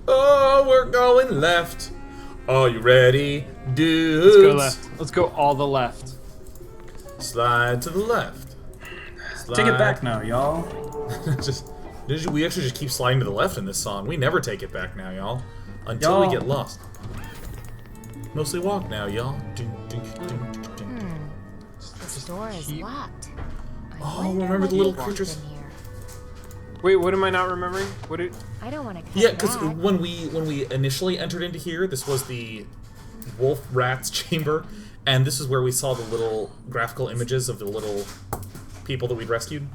Oh, we're going left. Are you ready, dudes? Let's go left. Let's go all the left. Slide to the left. Slide. Take it back now, y'all. We actually just keep sliding to the left in this song. We never take it back now, y'all. Until we get lost. Mostly walk now, y'all. This door is locked. Oh, remember the little creatures? Wait, what am I not remembering? I don't want to cut Yeah, because back. when we initially entered into here, this was the wolf rat's chamber, and this is where we saw the little graphical images of the little people that we'd rescued.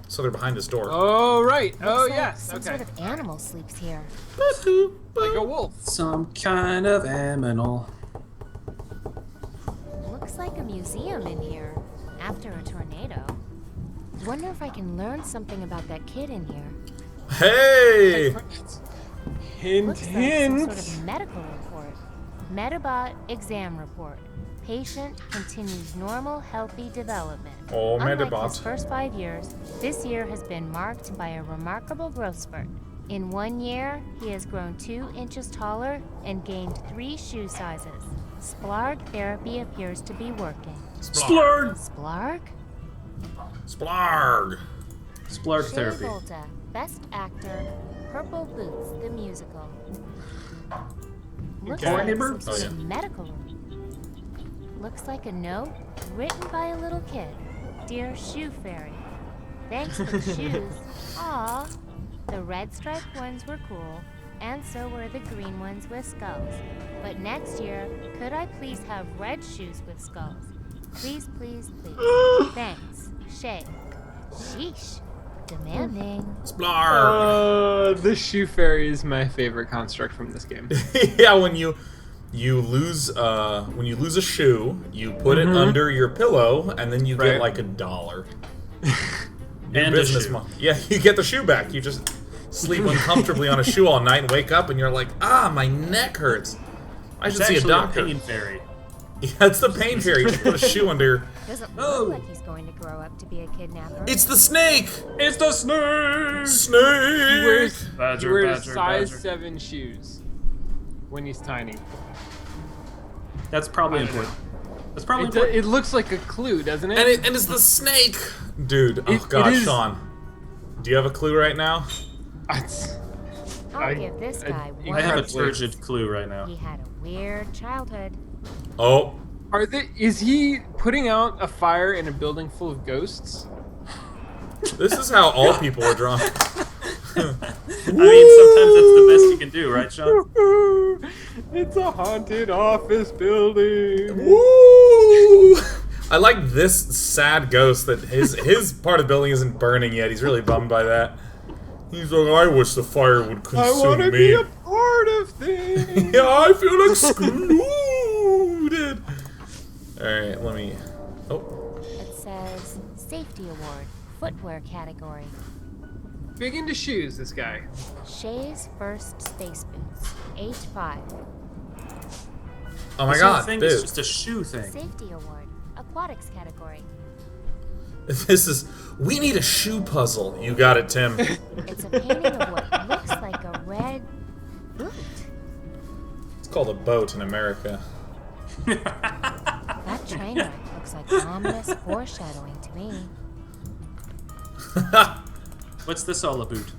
So they're behind this door. Oh, right. Oh, Looks like yes. some Okay. sort of animal sleeps here. Like a wolf. Some kind of aminal. Looks like a museum in here after a tornado. Wonder if I can learn something about that kid in here. Hey! Hint, Looks like hint. some sort of medical report. Medibot exam report. Patient continues normal, healthy development. Oh, Unlike Medibot. his first 5 years, this year has been marked by a remarkable growth spurt. In 1 year, he has grown 2 inches taller and gained 3 shoe sizes. Splarg therapy appears to be working. Splurg! Splarg? Splarg! Splurg Shea therapy. Volta, Best Actor, Purple Boots, the musical. Looks Okay. like Neighbor? some sort Oh, of medical room. Looks like a note written by a little kid. Dear Shoe Fairy, thanks for the shoes. Aw, the red striped ones were cool, and so were the green ones with skulls. But next year, could I please have red shoes with skulls? Please, please, please. Thanks, Shay. Sheesh. Demanding. Splarg! The shoe fairy is my favorite construct from this game. Yeah, when you lose a shoe, you put it under your pillow, and then you get Right. like $1. And a shoe. Yeah, you get the shoe back. You just sleep uncomfortably on a shoe all night and wake up and you're like, my neck hurts. I should It's see a actually doctor. pain fairy. Yeah, it's the pain fairy. You just put a shoe under. Doesn't Oh. look like he's going to grow up to be a kidnapper. It's the snake! It's the snake! Snake! He wears, Badger, he wears badger, size badger. 7 shoes when he's tiny. That's probably I don't important. That's probably important. It looks like a clue, doesn't it? And it's the snake! Dude, oh It god, is- Sean. Do you have a clue right now? I'll give this guy I one. I have a Incredibly. turgid clue right now. He had a weird childhood. Oh. Is he putting out a fire in a building full of ghosts? This is how all people are drawn. I mean, sometimes that's the best you can do, right, Sean? It's a haunted office building. Woo! I like this sad ghost that his part of the building isn't burning yet. He's really bummed by that. He's like, I wish the fire would I want consume to me. be a part of things. Yeah, I feel excluded. Alright, let me... Oh. It says Safety Award, Footwear category. Big into shoes, this guy. Shay's first space boots, age 5. Oh my This whole god, thing dude. is just a shoe thing. Safety Award, Aquatics category. This is... We need a shoe puzzle. You got it, Tim. It's a painting of what looks like a red boot. It's called a boat in America. That train wreck looks like ominous foreshadowing to me. What's this all about?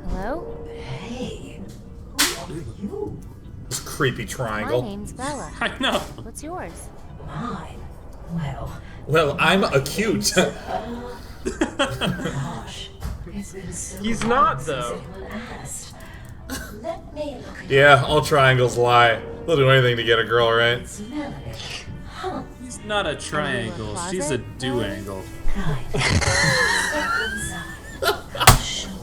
Hello? Hey, who are you? This creepy My triangle. name's Bella. I know. What's yours? Mine. Well, Well, I'm acute. gosh. It's been so He's long not, since though. anyone asked. Let me look at Yeah, all triangles lie. They'll do anything to get a girl, right? it's Melanie. Huh. He's not a triangle. She's a do-angle. Right. Inside. I'll show you.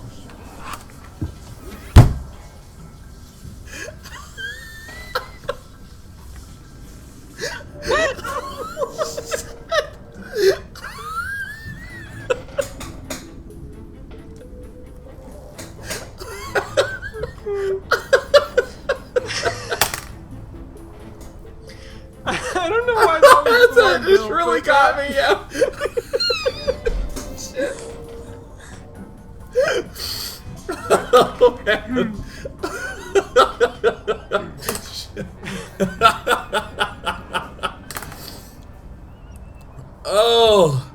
I don't know why that was That so just real, really but got me, yeah. Shit. Oh, man. Oh.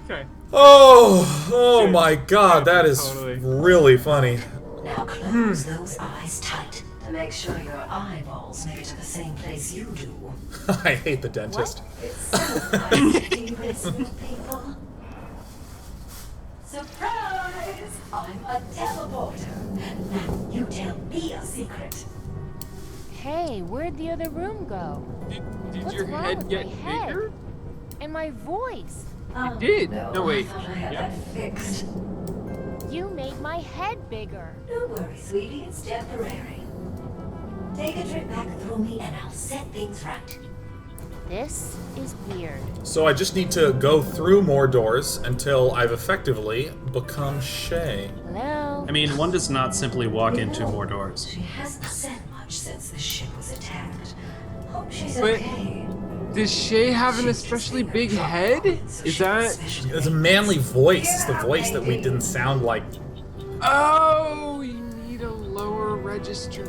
Okay. Oh my god, that is Totally. really funny. Now close those eyes tight to make sure your eyeballs make it to the same place you do. I hate the dentist. It's so nice to de-risk new people. Surprise! I'm a teleporter. Now you tell me a secret. Hey, where'd the other room go? Did What's your wrong head with get my head? bigger? And my voice? It did. No, wait. I thought I had Yeah. that fixed. You made my head bigger. Don't worry, sweetie. It's temporary. Take a trip back through me and I'll set things right. This is weird. So I just need to go through more doors until I've effectively become Shay. Hello? I mean, one does not simply walk into more doors. She hasn't said much since the ship was attacked. Hope she's But- okay. Does Shay have an especially big head? Is that? It's a manly voice. It's the voice that we didn't sound like. Oh, you need a lower register.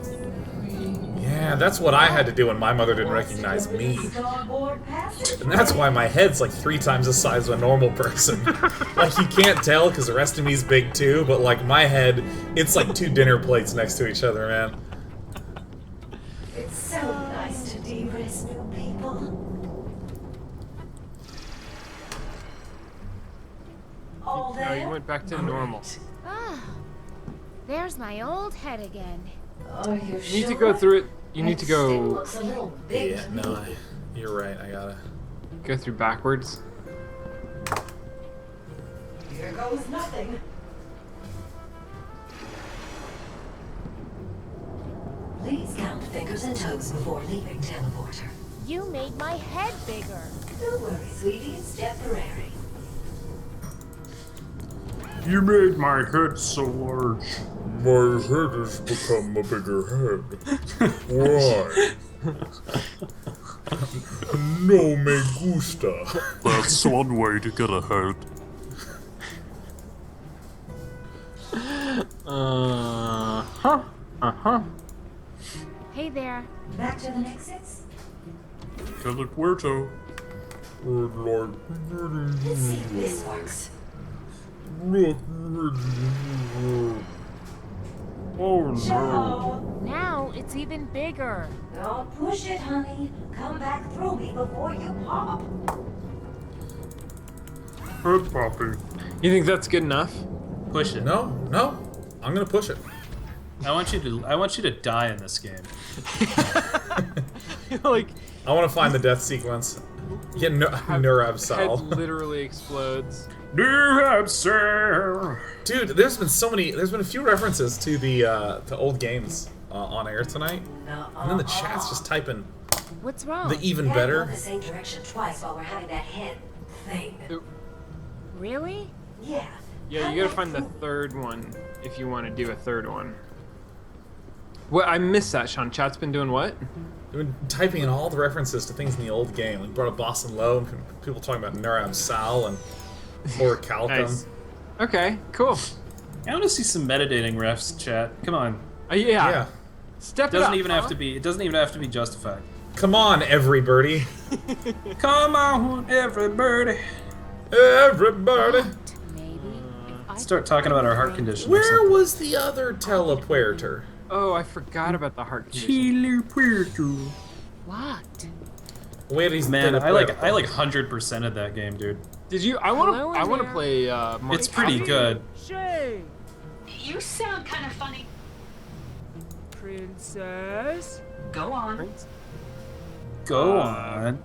Yeah, that's what I had to do when my mother didn't recognize me. Starboard passage. And that's why my head's like 3 times the size of a normal person. Like, you can't tell because the rest of me's big too, but like my head, it's like 2 dinner plates next to each other, man. It's so nice to de-risk new people. All No, there? you went back to normal. Ah, there's my old head again. Are you You need to go through it. You need to Still go looks a little big Yeah, to no, me. you're right. I gotta. go through backwards. Here goes nothing. Please count fingers and toes before leaving teleporter. You made my head bigger. Don't worry, sweetie, it's temporary. You made my head so large. My head has become a bigger head. Why? No me gusta. That's one way to get ahead. Hey there. Back to the exits. Telepuerto. Let's see if this works. Oh Show. Now it's even bigger. Don't push it, honey. Come back through me before you pop. head popping. You think that's good enough? Push it. No, no. I'm gonna push it. I want you to die in this game. Like, I want to find the death sequence. Get head Neurabsal. literally explodes. Dude, there's been a few references to the to old games on air tonight, and then the chat's just typing What's wrong? the even Can't better. go the same direction twice while we're having that head thing. Really? Yeah. Yeah, you gotta find the third one if you want to do a third one. What? I missed that, Sean. Chat's been doing what? They've been typing in all the references to things in the old game. Like brought up Boston Low, and people talking about Neurabsal and Orichalcum. Nice. Okay, cool. I want to see some meditating refs, chat. Come on. Yeah. Yeah. Step It doesn't it up, even huh? have to be. It doesn't even have to be justified. Come on, everybody. Come on, everybody. Everybody. Maybe. If I Start talking about our heart condition. or Where something. was the other teleporter? Oh, I forgot about the heart condition. What? Where is Man, the I like teleporter? 100% of that game, dude. Did you? I want to. Hello in I want to there. play. Mark It's pretty Copy. good. Shay, You sound kind of funny. princess, Go on. Go on.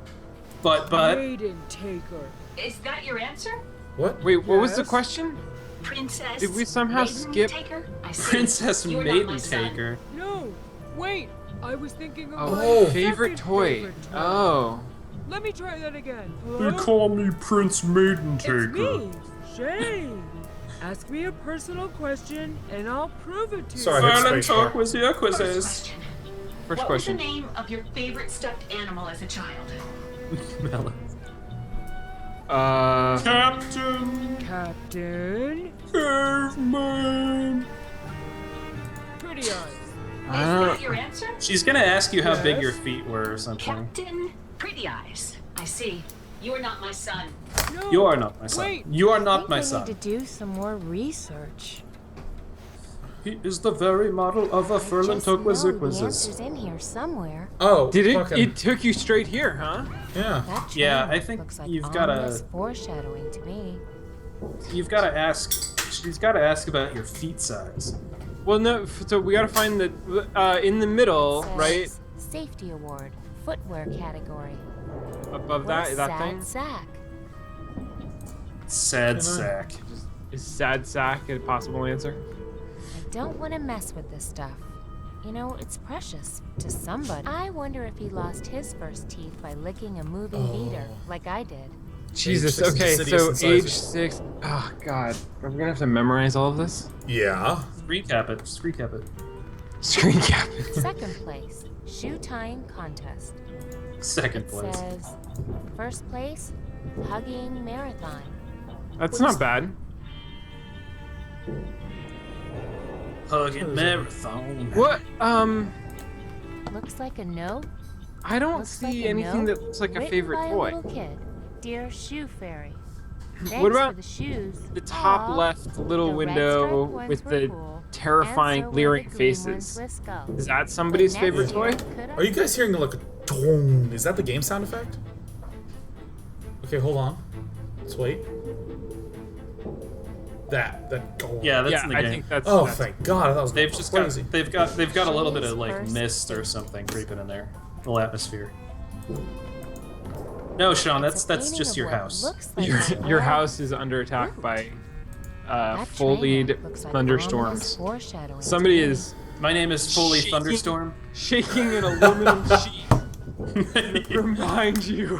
But maiden taker. Is that your answer? What? Wait, what was the Yes. question? Princess? Did we somehow maiden skip- Taker? I see. Princess You're not my Maiden son. Taker. No, wait. I was thinking of Oh, my favorite second toy. favorite toy. Oh. Let me try that again. They Hello? call me Prince Maiden Taker. It's me, Shay. Ask me a personal question, and I'll prove it to Sorry. you. hit Silent space bar. talk with your First quizzes. question. First What question. was the name of your favorite stuffed animal as a child? Captain Captain, Caveman. that your answer? She's gonna ask you how big Yes. your feet were or something. Captain Pretty Eyes. I see. You are not my son. No. You are not my son. Wait. You are I not think my I son. need to do some more research. He is the very model of a I Furlan just know the Toquizziquizziz. answer's in here somewhere. Oh, Did it? fucking- It took you straight here, huh? yeah. That train Yeah, I wreck think looks like you've gotta- ominous foreshadowing to me. You've got to ask. She's got to ask about your feet size. Well, no. So we gotta find the in the middle, Says right Safety award, footwear category. above What that. a That sad thing sack. Sad sack. is sad sack a possible answer? I don't want to mess with this stuff. You know, it's precious to somebody. I wonder if he lost his first teeth by licking a moving beater, like I did. Jesus. six, Okay, insidious so incisors. age 6. Oh God, are we gonna have to memorize all of this? Yeah. Recap it. Just recap it. Screen cap. Second place, shoe tying contest. Second It place. says first place, hugging marathon. That's not bad. Hugging marathon. What? Looks like a note. I don't Looks see like a anything note that looks like a written favorite by toy. A little kid. Dear Shoe Fairy. Thanks What about for the shoes. The top Aw, left little the red window striped ones with were the cool, terrifying, and so were leering the green ones faces. with skulls. Is that But somebody's next favorite year, toy? could I- Are you guys hearing the like? Dong? Is that the game sound effect? Okay, hold on. Let's wait. That. Dong. Yeah, that's Yeah, in the I game. think that's. Oh, that's- thank God! I thought it was They've just crazy. got they've got a little bit of like First mist or something creeping in there. Little atmosphere. No, Sean, It's a that's painting just of your what house. looks like Your, a your red house is under attack root. by That folied train looks like thunderstorms. ominous foreshadowing to Somebody me. is My name is Foley Shaking. Thunderstorm. shaking an aluminum sheet to remind you.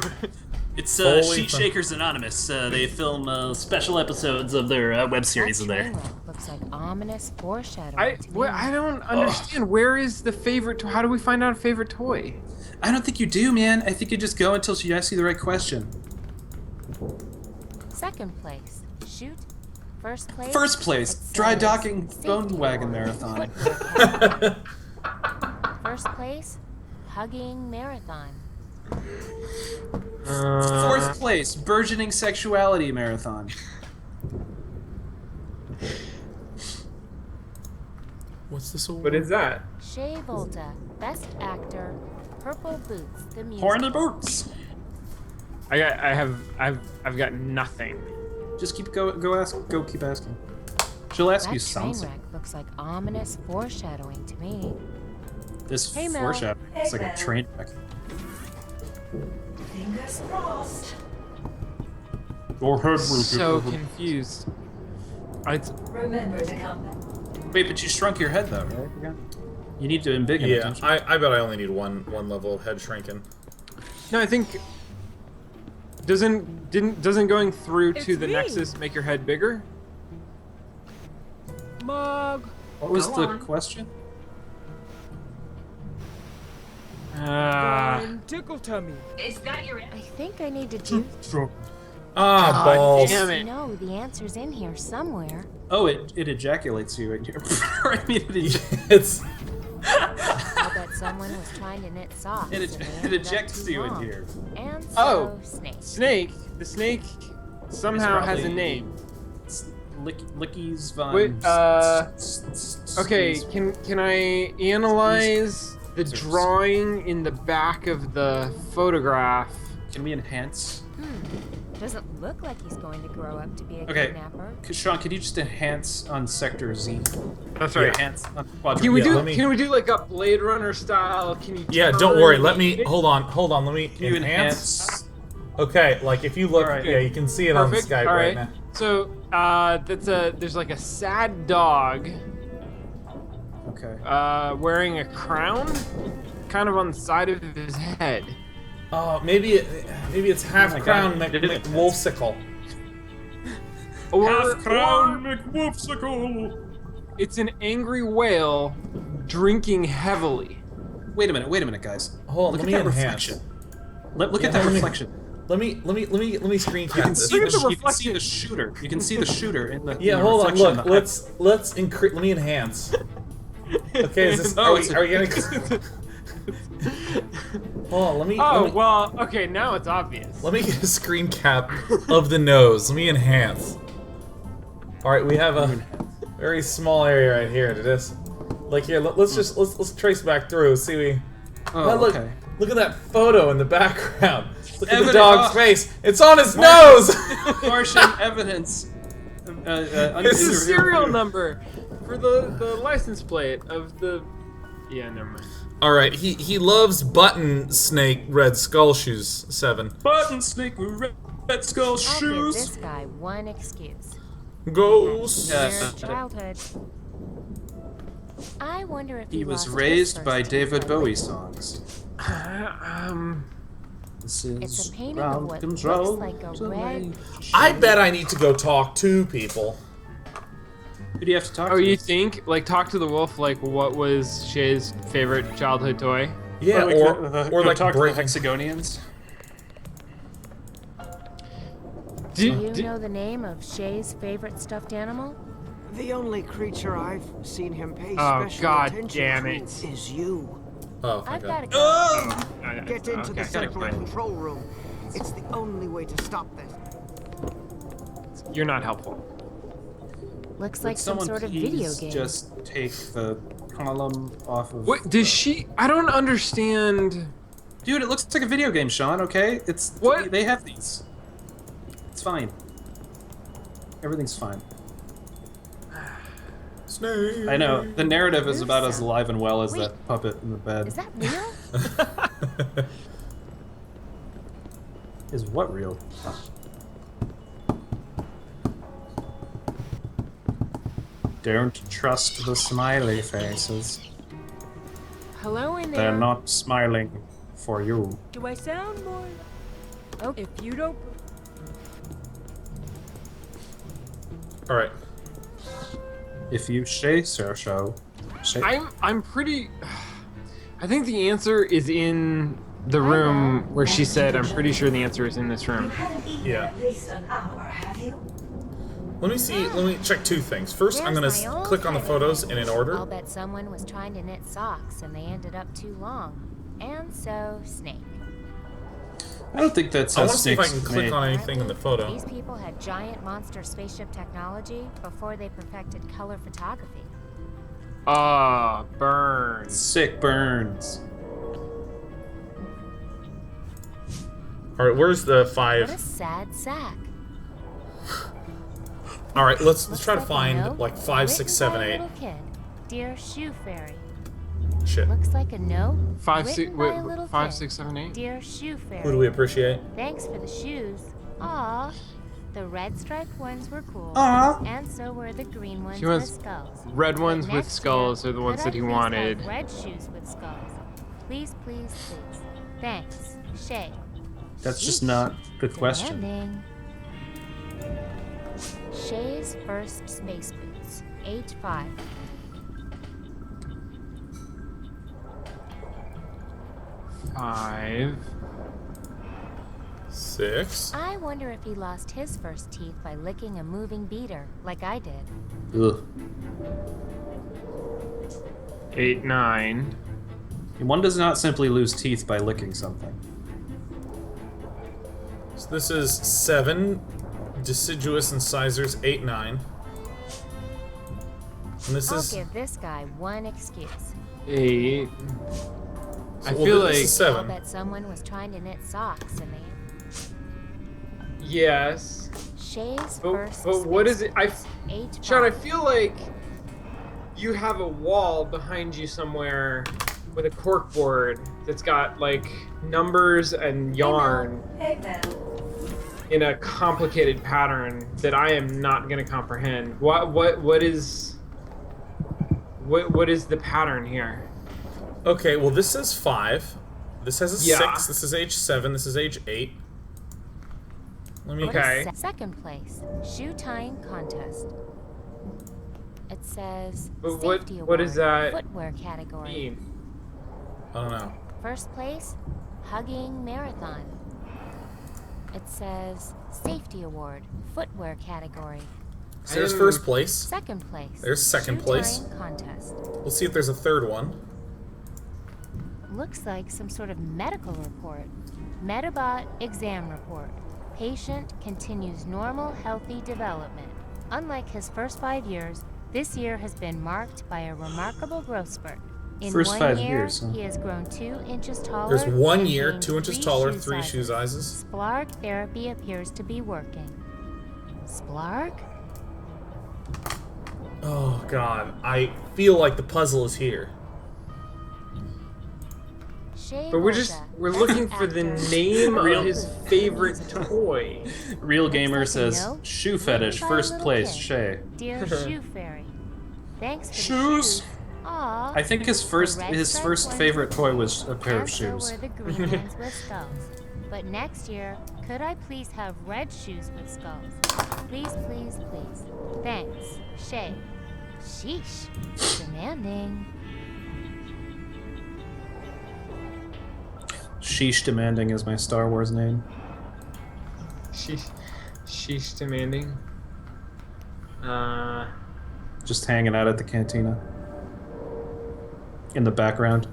It's Foley Sheet Shakers Anonymous. They film special episodes of their web series That in there. train wreck looks like ominous foreshadowing I to me. I don't understand. Where is the favorite toy? How do we find out a favorite toy? I don't think you do, man. I think you just go until she asks you the right question. Second place, shoot. First place. First place, it dry says docking safety bone wagon award, marathon. footwear category. First place, hugging marathon. Fourth place, burgeoning sexuality marathon. What's this award? What is that? Shea Volta, best actor. Purple Boots, the musical. Horn the boots. I've got nothing. Just keep go keep asking. She'll ask That you train something. wreck looks like ominous foreshadowing to me. This Hey, Mel. foreshadow. It's like a Hey, Mel. train wreck. Fingers crossed. Your head will So get confused. It's Remember to come. Wait, but you shrunk your head though, right? You need to embiggen it. Yeah, don't you? I bet I only need one level of head shrinking. no, I think doesn't going through to It's the me. Nexus make your head bigger? Mug. What was Go the on. question? Tickle tummy. Is that your I answer? think I need to do. so Ah, God balls. damn it. No, the answer's in here somewhere. Oh, it ejaculates you in your. I mean, It's I bet someone was trying to knit socks. it, and they it ended up ejects too you in long. here. And so, Oh. snake. Snake. The snake somehow has a probably- name. It's Licky's Von. Wait, Okay, can I analyze the drawing in the back of the photograph? Can we enhance? Doesn't look like he's going to grow up to be a Okay. kidnapper. Sean, could you just enhance on Sector Z? That's Or right. enhance on Quadrant. Can we Yeah, do let me- can we do like a Blade Runner style? Can you yeah. turn Don't worry. the Let me image? hold on. Let me Can you enhance. enhance? Okay, like if you look, Alright. yeah, you can see it on Perfect. Skype All right right. now. So there's like a sad dog Okay. wearing a crown, kind of on the side of his head. Oh, maybe it's half Oh my crown God. McWolfsicle. Or, Half crown or McWoofsicle. it's an angry whale drinking heavily. Wait a minute, guys. Hold on, Look let at me that enhance. reflection. Look Yeah, at that let me- reflection. Let me screen You cap can this. see Look at the you can see reflection. the shooter. You can see the shooter in the. Yeah, in the hold on. reflection Look, in the let's let me enhance. Okay, is this? Oh, Are we gonna? Hold on, let me. Oh, let me, well, okay, now it's obvious. let me get a screen cap of the nose. Let me enhance. All right, we have a very small area right here to this. Like here, let's trace back through. See Oh, look, okay. look at that photo in the background. Look at the Evidence- dog's face. It's on his nose. Martian evidence. It's the serial number for the license plate of the. Yeah, never mind. All right, he loves button snake red skull shoes 7. Button snake red skull I'll give shoes. this guy one excuse. Ghost. Yeah. Weird childhood. I wonder if He was lost his raised first by teeth David by Bowie licking. songs. This It's is a painting ground of what control. looks like a red. I bet I need to go talk to people. Who do you have to talk Oh, to? you think? Like, talk to the wolf, like, what was Shay's favorite childhood toy? Yeah, or like talk to the breaking. Hexagonians. Do you know the name of Shay's favorite stuffed animal? The only creature I've seen him pay Oh, special God attention damn to it. is you. Oh, I've thank got God. to go. Get into the okay, central fine. control room. It's the only way to stop this. You're not helpful. Looks Would like some someone sort of video please game. just take the column off of... What does she? I don't understand. Dude, it looks like a video game, Sean, okay? It's... What? They have these. It's fine. Everything's fine. Snake. I know, the narrative is about as Gruesome. alive and well as Wait. that puppet in the bed. Is that real? Is what real? Don't trust the smiley faces. Hello in They're there. not smiling for you. Do I sound more? Oh, If you don't. All right. If you say so, I'm pretty. I think the answer is in the room where she said. I'm pretty sure the answer is in this room. You haven't eaten Yeah. at least an hour, have you? Let me see. Let me check 2 things. First, I'm There's gonna my old click on the favorite. photos in an order. I'll bet someone was trying to knit socks and they ended up too long. And so, snake. I don't think that's I how want to see if I snakes can click made. on anything in the photo. These people had giant monster spaceship technology before they perfected color photography. Ah, burn. Sick burns. All right, where's the What a 5? sad sack. All right, let's Looks try to like a find note like 5, 6, written 7, by a 8. little kid. Dear Shoe Fairy. Shit. Looks like a note 5, 6, written by a wait, little 5, kid. 6, 7, 8. Dear Shoe Fairy. Who do we appreciate? Thanks for the shoes. Aw. The red striped ones were cool. Aw. And so were the green ones She with wants skulls. Red But ones with next skulls year, are the ones could that he I please wanted. have red shoes with skulls. Please, please, please. Thanks, Shay. That's just not the question. Demanding. Shay's first space boots, age 5. Five. 6. I wonder if he lost his first teeth by licking a moving beater, like I did. Ugh. 8, 9. One does not simply lose teeth by licking something. So this is 7. Deciduous incisors 8, 9. And this I'll is give this guy one excuse. 8. I well, feel this like. is I'll 7. bet someone was trying to knit socks and they. Yes. Shay's But first. what is space it? boots, age Sean, I 5. feel like you have a wall behind you somewhere with a corkboard that's got like numbers and yarn Hey, Mel. in a complicated pattern that I am not going to comprehend. What is the pattern here? Okay, well this says 5. This has a Yeah. 6. This is age 7. This is age 8. Let me. What is Okay. second place, shoe tying contest. It says But safety what is award, that footwear category. mean? I don't know. First place, hugging marathon. It says safety award, footwear category. So there's first place. Second place. There's second Shoe place. tying contest. We'll see if there's a third one. Looks like some sort of medical report. Medibot exam report. Patient continues normal, healthy development. Unlike his first 5 years, this year has been marked by a remarkable growth spurt. In First 1 5 year, years, huh? he has grown 2 inches taller. There's 1 and year, gained 2 inches 3 taller, shoe 3 shoe sizes. Splarg therapy appears to be working. Splarg? Oh god, I feel like the puzzle is here. But we're looking for the name of his favorite toy. Real Gamer Looks like a says, note shoe fetish, written by a first little place, kid. Shay. Dear Shoe Fairy, thanks for the Shoes. shoes. Aw, I think his the first red his striped first ones favorite were toy cool, was a pair of and shoes. So were the green ones with skulls. But next year, could I please have red shoes with skulls? Please, please, please. Thanks, Shay. Sheesh, demanding. Sheesh Demanding is my Star Wars name. Sheesh demanding. Just hanging out at the cantina. In the background.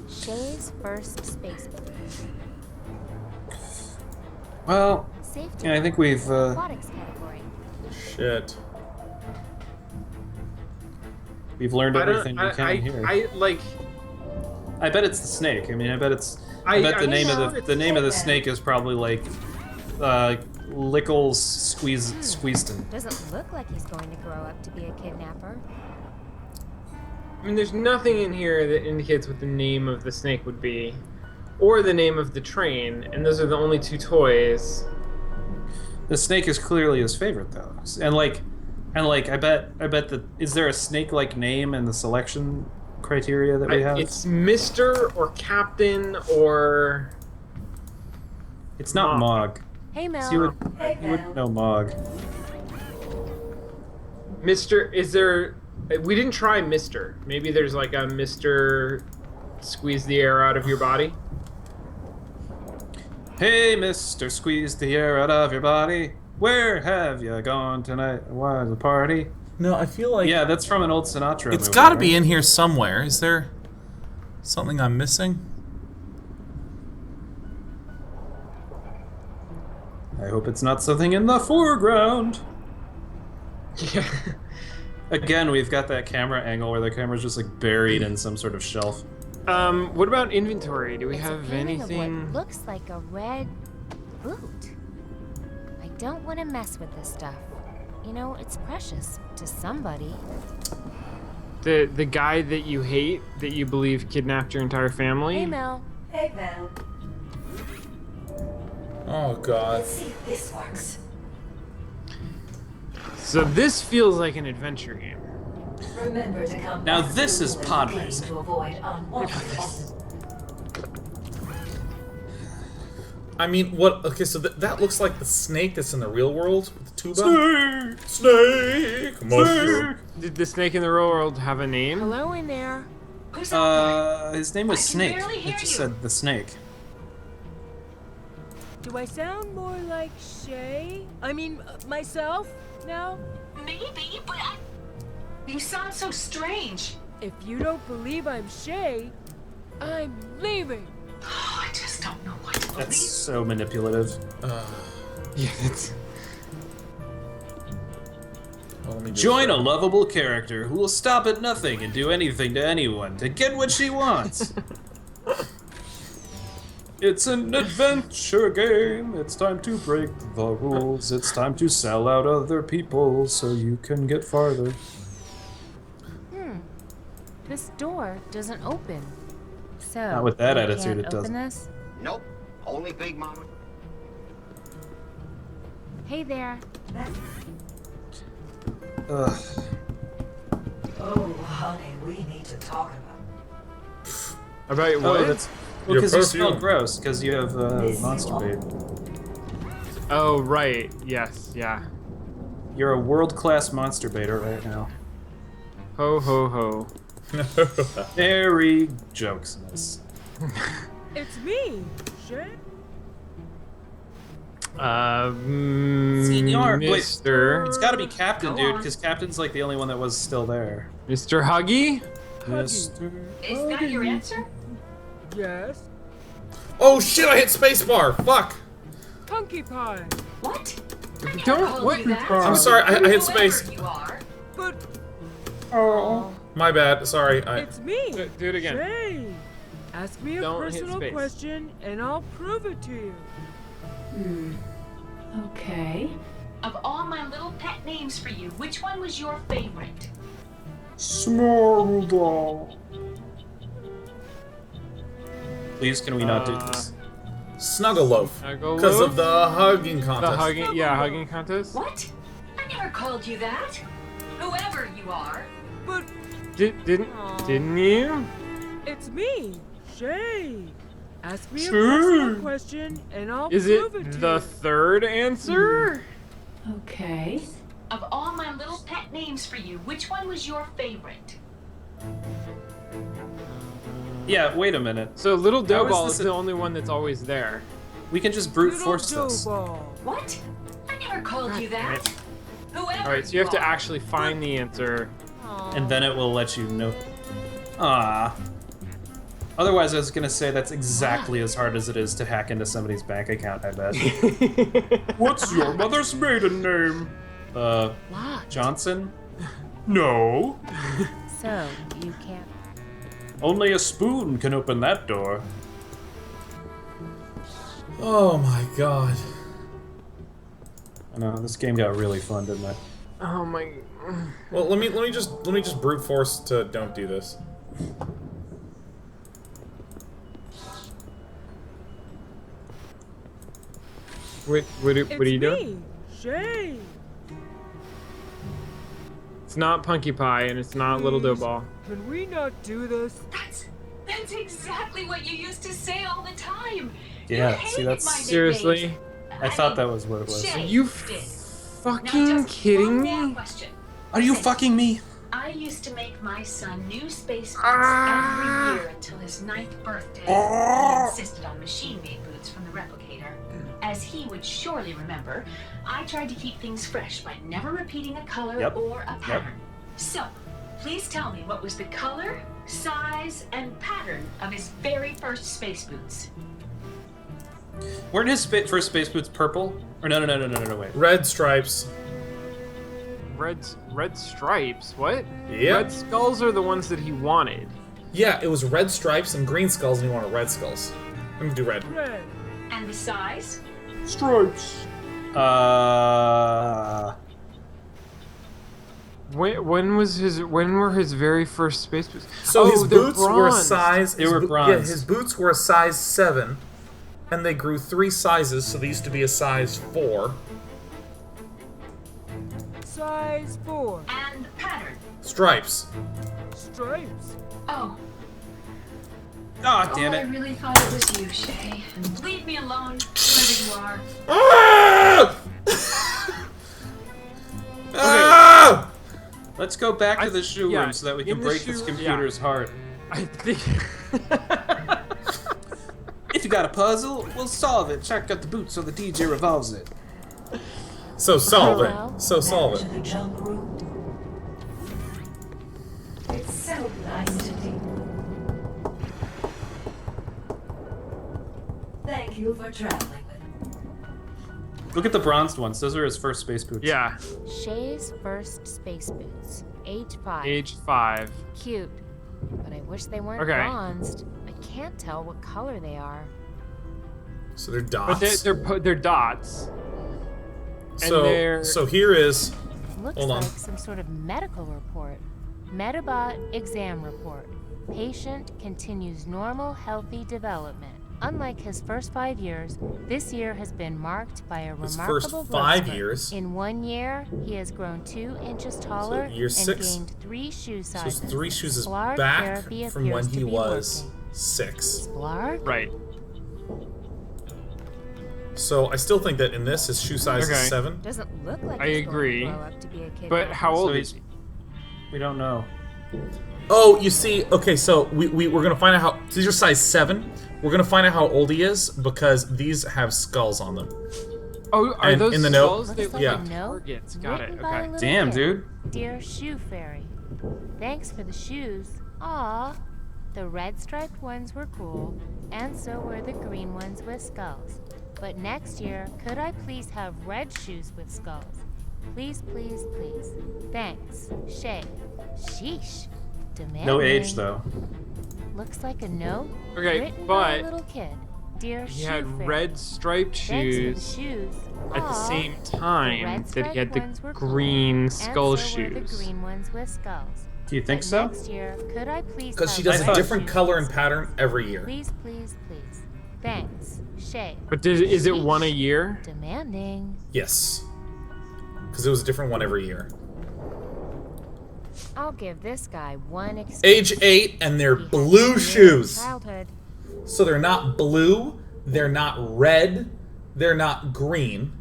Shay's first space. Well, Safety. yeah, I think we've Aquatics category. Shit. learned everything we can here. I bet it's the snake. I mean, I bet the name of the name of the snake is probably like Lickles Squeezton. Doesn't look like he's going to grow up to be a kidnapper. I mean, there's nothing in here that indicates what the name of the snake would be, or the name of the train, and those are the only 2 toys. The snake is clearly his favorite though, and like I bet that is there a snake-like name in the selection criteria that we have? It's Mr. or Captain or. It's not Mog. Hey, Mel. So you would know Mog. Mr. Is there? We didn't try Mr. Maybe there's like a Mr. Squeeze the air out of your body. Hey, Mr. Squeeze the air out of your body. Where have you gone tonight? Why the party? No, I feel like... Yeah, that's from an old Sinatra movie. It's gotta right? be in here somewhere. Is there something I'm missing? I hope it's not something in the foreground. Yeah. Again, we've got that camera angle where the camera's just like buried in some sort of shelf. What about inventory? Do we It's a have painting of anything? what looks like a red boot. I don't want to mess with this stuff. You know, it's precious to somebody. The guy that you hate, that you believe kidnapped your entire family? Hey, Mel. Hey, Mel. Oh god. Let's see if this works. So this feels like an adventure game. Remember to come Now back this is soon when pod you gain racing. to avoid unwanted. I mean, what... Okay, so that looks like the snake that's in the real world with the tuba. Snake! Mushroom. Did the snake in the real world have a name? Hello in there. Who's out His name was I can Snake. barely It hear just you. said the snake. Do I sound more like Shay? I mean, myself now? there? Maybe, but you sound so strange. If you don't believe I'm Shay, I'm leaving. Oh, I just don't know what to That's believe. so manipulative. Yeah, that's... Well, let me do Join a this. lovable character who will stop at nothing and do anything to anyone to get what she wants. It's an adventure game. It's time to break the rules. It's time to sell out other people so you can get farther. This door doesn't open. So, Not with that we attitude, can't it open doesn't. This? Nope. Only Big Mama. Hey there. Ugh. Oh, honey, we need to talk about. About what? Oh, that's Your because you smell perfume. gross because you have monster bait. Oh, right. Yes, yeah. You're a world-class monster baiter right now. Ho, ho, ho. Very jokes in this. It's me, Shay. Senior, Mister. It's got to be Captain, dude, because Captain's like the only one that was still there. Mr. Huggy? Mister. Is that your answer? Yes. Oh shit! I hit spacebar. Fuck. Punky Pie. What? I never Don't- called what? you that. I'm sorry. I hit Whoever space. you are. But My bad. Sorry. it's me. Do it again. Shay. Ask me a Don't hit personal space. question and I'll prove it to you. Okay. Of all my little pet names for you, which one was your favorite? Small. Please, can we not do this? Snuggleloaf. Snuggleloaf? Because of the hugging The contest. hugging contest? What? I never called you that. Whoever you are. But Didn't you? it's me, Shay. Ask me a Shay. personal question and I'll Is it prove it to the you. third answer? Okay. Of all my little pet names for you, which one was your favorite? Yeah, wait a minute. So Little How Dough is Ball this is a- the only one that's always there. We can just brute Little force dough this. ball. What? I never called you that. Whoever Alright, so you have to are. actually find the answer. And then it will let you know. Ah. Otherwise, I was gonna say that's exactly as hard as it is to hack into somebody's bank account, I bet. What's your mother's maiden name? Locked. Johnson? No. So, you can't. Only a spoon can open that door. Oh my god. I know, this game got really fun, didn't it? Oh my. Well, let me just brute force to don't do this. What are you It's doing? me, Shay. It's not Punky Pie and it's not Little Dough Ball. Can we not do this? That's exactly what you used to say all the time. Yeah, You see, hated that's- my nicknames. Seriously? I thought that was what it was. Shay Are you did. Now fucking just kidding one more me? question. Are you Listen, fucking me? I used to make my son new space boots Ah. every year until his 9th birthday. He insisted on machine-made boots from the replicator. As he would surely remember, I tried to keep things fresh by never repeating a color Yep. or a pattern. So, please tell me what was the color, size, and pattern of his very first space boots. Weren't his first space boots purple? Or no, wait. Red stripes. Red stripes? What? Yep. Red skulls are the ones that he wanted. Yeah, it was red stripes and green skulls, and you wanted red skulls. I'm gonna do red. Red. And the size? Stripes. When were his very first space boots? So his they're boots were a bronzed. size. They were Yeah, bronzed. his boots were a size 7, and they grew 3 sizes, so they used to be a size 4. Size 4. And pattern? Stripes. Stripes. Oh. Ah, damn I it. really thought it was you, Shay. Leave me alone, whoever you are. Ah! Ah! Let's go back to the shoe yeah, room so that we in can the break this shoe- computer's heart. I think. If you got a puzzle, we'll solve it. Check out the boot so the DJ revolves it. So solve Hello? it. So solve To it. the jump room. It's so nice to be. Thank you for traveling with me. Look at the bronzed ones. Those are his first space boots. Yeah, Shay's first space boots. Age 5. age 5. Cute. But I wish they weren't Okay. bronzed. I can't tell what color they are. So they're But dots. they're dots. so they're- so here is. Looks Hold on. like some sort of medical report. Medibot exam report. Patient continues normal, healthy development. Unlike his first 5 years, this year has been marked by a His remarkable first growth 5 spurt. years. In 1 year, he has grown 2 inches taller year and 6. gained 3 shoe So sizes. his 3 shoes is Splark back therapy from when appears to he be was working. 6. Splark? Right. So I still think that in this his shoe size Okay. is 7. Doesn't look like I he's agree. going to grow up to be a kid. But how old So is he? we don't know. Oh, you see, okay, so we're gonna find out how these are size 7. We're gonna find out how old he is because these have skulls on them. Oh, are And those in the note- skulls? They Looks look like Yeah. a like note targets. Got it. written by a Okay. little Damn, kid. dude. Dear Shoe Fairy, thanks for the shoes. Aw, the red striped ones were cool, and so were the green ones with skulls. But next year, could I please have red shoes with skulls? Please, please, please. Thanks, Shay. Sheesh. Demanding. No age, though. Looks like a note Okay, written by a but little kid. Dear he Shoe had Fairy, red striped thanks for the shoes shoes. at the Aw, same the time red that he had the striped ones were cool, green and skull so were the shoes. green ones with skulls. Do you think But so? next year, could I please Because she have does a red different shoes color with and pattern every year. Please, please, please. Thanks, Shay. But is it one a year? Demanding. Yes. Because it was a different one every year. I'll give this guy one excuse. Age 8, and they're He had blue a weird shoes. Childhood. So they're not blue, they're not red, they're not green.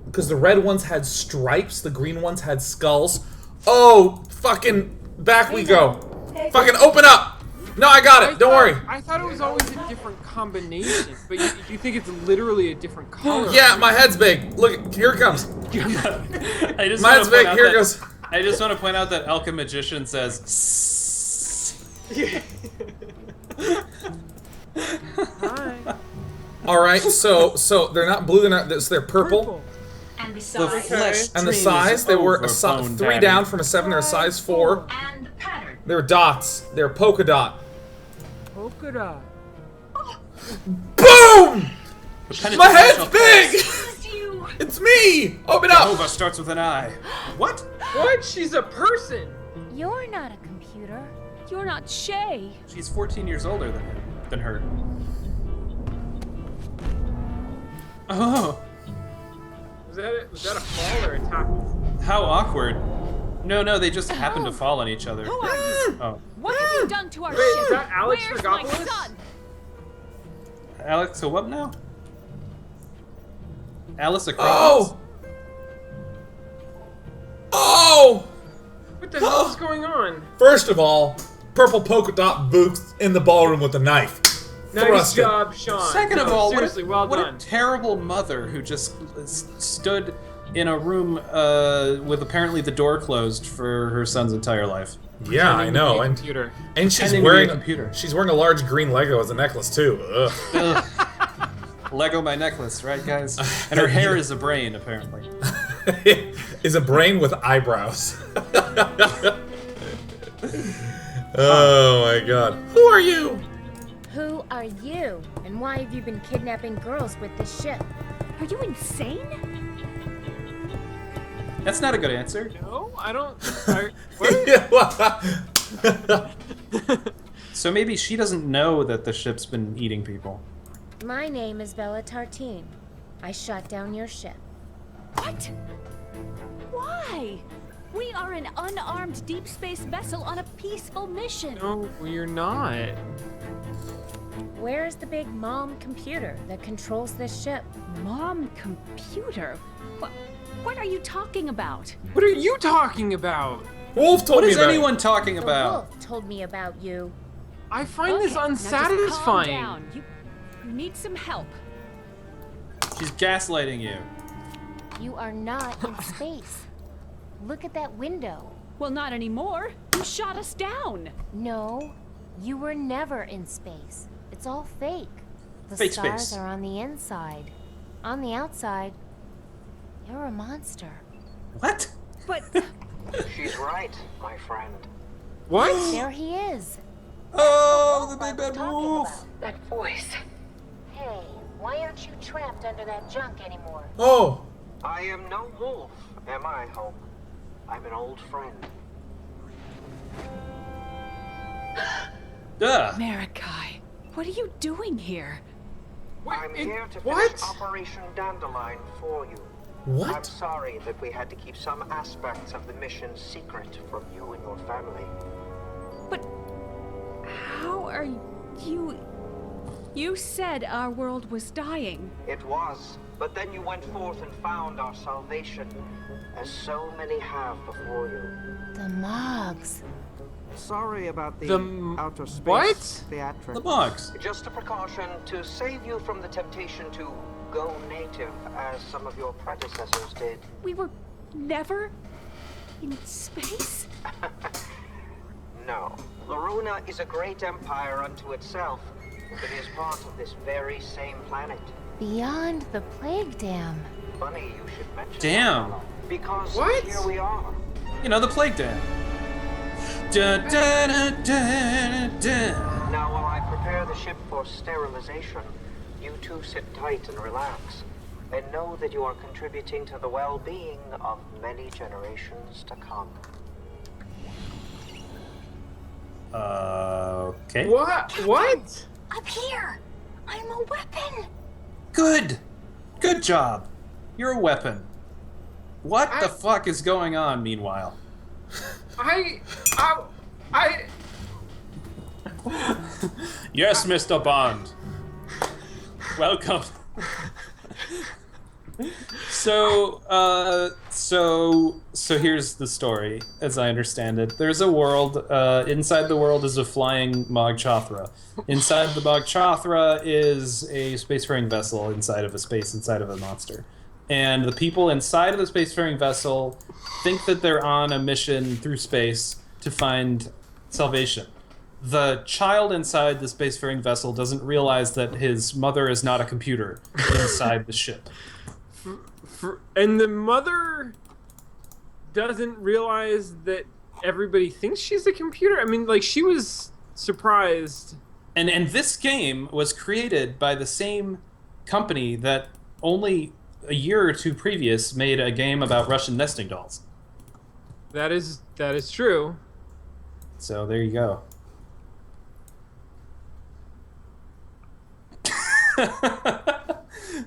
Because the red ones had stripes, the green ones had skulls. Oh, fucking back we go. Fucking open up! No, I got it, don't worry. I thought it was always a different combination, but you think it's literally a different color. Yeah, my head's big. Look, here it comes. I just My head's want to point big, out here it that, goes. I just want to point out that Elka Magician says. Alright, so they're not blue, they're not, so they're purple. And The besides, flesh And the dream size, is they were over, a Bone 3 Daddy. down from a 7, they're a size 4. and the pattern. They're dots. They're polka dot. Polka dot. Boom! The My head's penitential big! It's you. It's me! Open up! Jehovah starts with an I. What? What? She's a person. You're not a computer. You're not Shay. She's 14 years older than her. Oh, Was that a fall or a tackle? how awkward. No, they just happen to fall on each other. Who are you? Oh, What have you done to our Wait, is ship? that Alex Where's my Regopoulos? son? Alex, so what now? Alice Acropolis? Oh! What the hell is going on? First of all, purple polka dot boots in the ballroom with a knife. Nice Thrust it. job, Sean. Second of No, all, seriously, well what done. a terrible mother who just stood in a room with apparently the door closed for her son's entire life. Yeah, I know, and Computer. she's Pretending to be wearing a computer. She's wearing a large green Lego as a necklace too. Ugh. Ugh. Lego my necklace, right, guys? And her hair is a brain, apparently. Is a brain with eyebrows. Oh my god. Who are you? Who are you? And why have you been kidnapping girls with this ship? Are you insane? That's not a good answer. No, I don't. What? So maybe she doesn't know that the ship's been eating people. My name is Bella Tartine. I shot down your ship. What? Why? We are an unarmed deep space vessel on a peaceful mission. No, you're not. Where's the big mom computer that controls this ship? Mom computer? What are you talking about? What are you talking about? Wolf told What me is about anyone talking The about? wolf told me about you. I find this Okay, now just calm unsatisfying. down. You need some help. She's gaslighting you. You are not in space. Look at that window. Well, not anymore. You shot us down. No, you were never in space. It's all fake. The Fake stars space. are on the inside. On the outside, you're a monster. What? But She's right, my friend. What? There he is. Oh, the big bad wolf! That voice. Hey, why aren't you trapped under that junk anymore? Oh. I am no wolf, am I, Hope? I'm an old friend. Duh. Marikai, what are you doing here? I'm here to what? finish Operation Dandelion for you. What? I'm sorry that we had to keep some aspects of the mission secret from you and your family. But how are you? You said our world was dying. It was, but then you went forth and found our salvation, as so many have before you. The Mogs. Sorry about the The outer space what? theatrics. The box. Just a precaution to save you from the temptation to go native as some of your predecessors did. We were never in space? No. Loruna is a great empire unto itself. It is part of this very same planet. Beyond the plague dam. Funny you should mention Damn. that, because What? here we are. You know, the plague dam. Dun, dun, dun, dun, dun. Now, while I prepare the ship for sterilization, you two sit tight and relax, and know that you are contributing to the well-being of many generations to come. Okay. What? What? Up here! I'm a weapon! Good. Good job. You're a weapon. What the fuck is going on, meanwhile? Yes, Mr. Bond. Welcome. So here's the story, as I understand it. There's a world. Inside the world is a flying Mog Chothra. Inside the Mog Chothra is a spacefaring vessel inside of a monster. And the people inside of the spacefaring vessel think that they're on a mission through space to find salvation. The child inside the spacefaring vessel doesn't realize that his mother is not a computer inside the ship. And the mother doesn't realize that everybody thinks she's a computer? I mean, like, she was surprised. And this game was created by the same company that only a year or two previous made a game about Russian nesting dolls. That is true. So there you go.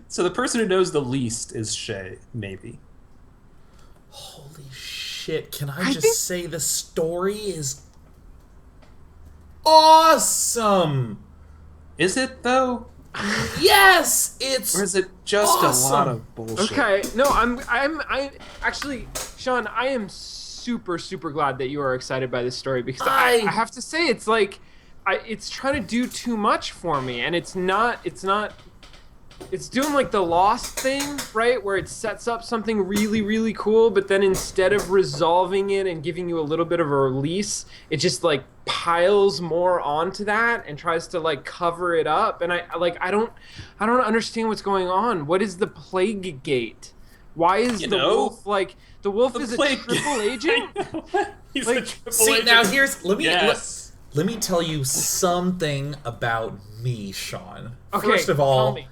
So the person who knows the least is Shay, maybe. Holy shit, can I just say the story is awesome? Is it, though? Yes, it's Or is it just awesome. a lot of bullshit? Okay, no, I actually, Sean, I am super glad that you are excited by this story, because I have to say, it's like, it's trying to do too much for me, and it's doing like the Lost thing, right? Where it sets up something really cool, but then instead of resolving it and giving you a little bit of a release, it just like piles more onto that and tries to like cover it up. And I don't understand what's going on. What is the Plague Gate? Why is the wolf like the wolf is a triple agent? He's like, a triple See, agent. now here's let me Yes. tell you something about me, Sean. Okay, First of tell all, me.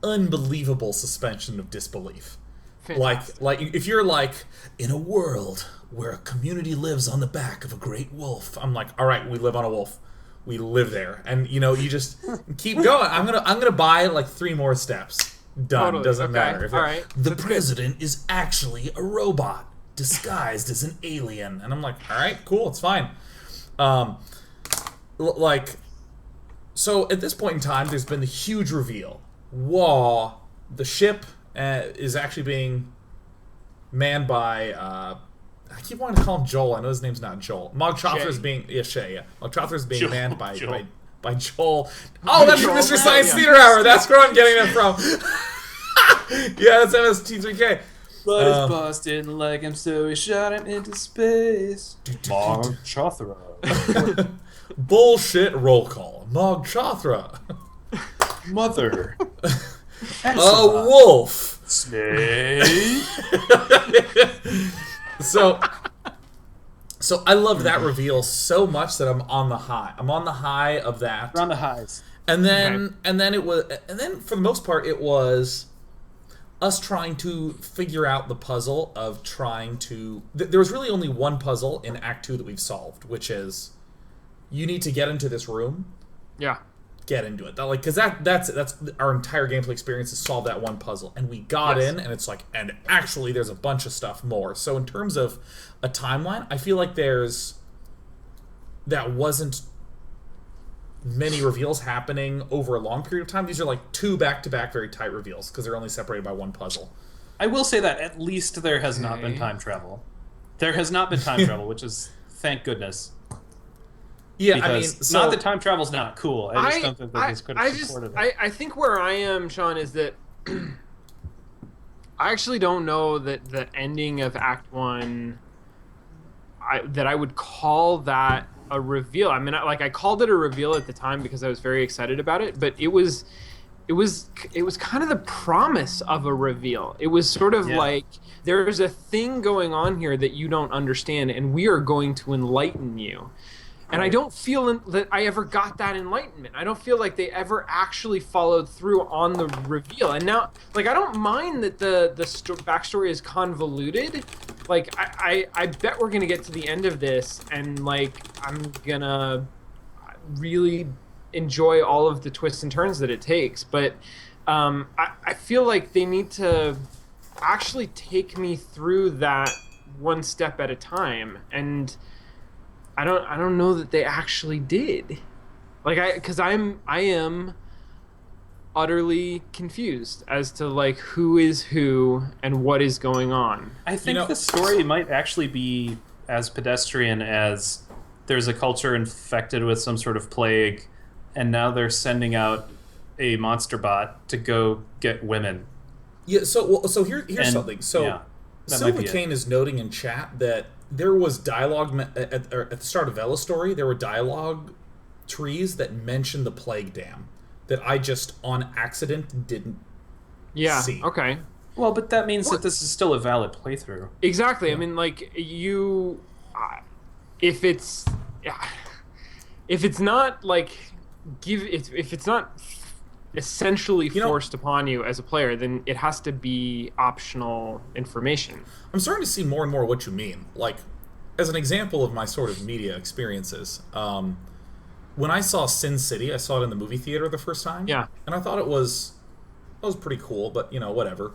unbelievable suspension of disbelief. Fantastic. Like if you're like in a world where a community lives on the back of a great wolf, I'm like, all right, we live on a wolf, we live there, and you know, you just keep going. I'm gonna buy like 3 more steps. Done. Totally. Doesn't Okay. matter. All right. The president is actually a robot disguised as an alien, and I'm like, all right, cool, it's fine. So at this point in time, there's been the huge reveal. Whoa, the ship is actually being manned by, I keep wanting to call him Joel. I know his name's not Joel. Mog Chothra is being, Shay, yeah. Mog Chothra is being manned by Joel. Oh, that's from Mr. Science Theater Hour. That's where I'm getting it from. Yeah, that's MST3K. But his boss didn't like him, so he shot him into space. Mog Chothra. Bullshit roll call. Mog Chothra. Mother. A wolf. Snake. So I love that reveal so much that I'm on the high. I'm on the high of that. We're on the highs. And then for the most part it was us trying to figure out the puzzle of trying to. There was really only one puzzle in Act 2 that we've solved, which is you need to get into this room. Yeah. Get into it. Because that's our entire gameplay experience is solve that one puzzle, and we got in, and it's like, and actually there's a bunch of stuff more. So in terms of a timeline, I feel like that wasn't many reveals happening over a long period of time. These are like 2 back-to-back very tight reveals because they're only separated by one puzzle. I will say that at least there has not been time travel. There has not been time travel, which is thank goodness. Yeah, because not that time travel's not cool. I just don't think that this could have supported it. I think where I am, Sean, is that I actually don't know that the ending of Act 1, that I would call that a reveal. I mean, I called it a reveal at the time because I was very excited about it, but it was kind of the promise of a reveal. It was sort of like, there's a thing going on here that you don't understand, and we are going to enlighten you. And I don't feel that I ever got that enlightenment. I don't feel like they ever actually followed through on the reveal. And now, like, I don't mind that the backstory is convoluted. Like, I bet we're going to get to the end of this, and, like, I'm going to really enjoy all of the twists and turns that it takes. But I feel like they need to actually take me through that one step at a time. And I don't know that they actually did. Like, because I am utterly confused as to, like, who is who and what is going on. I think the story might actually be as pedestrian as there's a culture infected with some sort of plague, and now they're sending out a monster bot to go get women. Yeah, so here's something. So Silva Kane is noting in chat that there was dialogue at the start of Ella's story. There were dialogue trees that mentioned the plague dam that I just on accident didn't see. Okay. Well, but that means that this is still a valid playthrough. Exactly. Yeah. I mean, like, if it's not like if it's not essentially forced upon you as a player, then it has to be optional information. I'm starting to see more and more what you mean. Like, as an example of my sort of media experiences, when I saw Sin City, I saw it in the movie theater the first time. Yeah. And I thought it was pretty cool, but, whatever.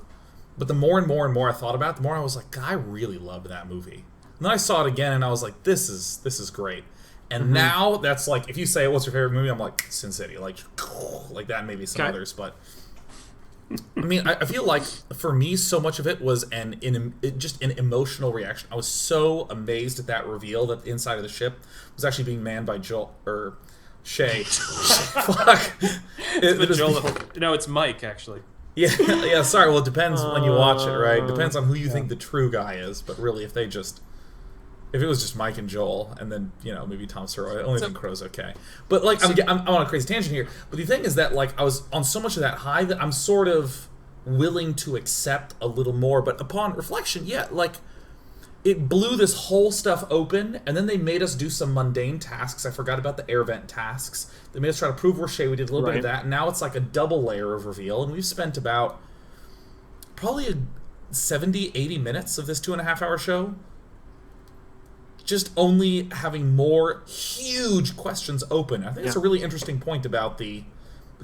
But the more and more and more I thought about it, the more I was like, God, I really loved that movie. And then I saw it again, and I was like, this is great. And now that's like, if you say, what's your favorite movie? I'm like, Sin City. Like that, maybe some others. But, I mean, I feel like, for me, so much of it was just an emotional reaction. I was so amazed at that reveal that the inside of the ship was actually being manned by Shay. Fuck. No, it's Mike, actually. Yeah, sorry. Well, it depends when you watch it, right? It depends on who you think the true guy is. But really, if it was just Mike and Joel, and then, maybe Tom Sawyer, I only think Crow's okay. But, like, I'm on a crazy tangent here. But the thing is that, like, I was on so much of that high that I'm sort of willing to accept a little more. But upon reflection, like, it blew this whole stuff open, and then they made us do some mundane tasks. I forgot about the air vent tasks. They made us try to prove we're Shay. We did a little bit of that, and now it's like a double layer of reveal, and we've spent about probably 70, 80 minutes of this 2.5-hour show just only having more huge questions open. I think it's a really interesting point about the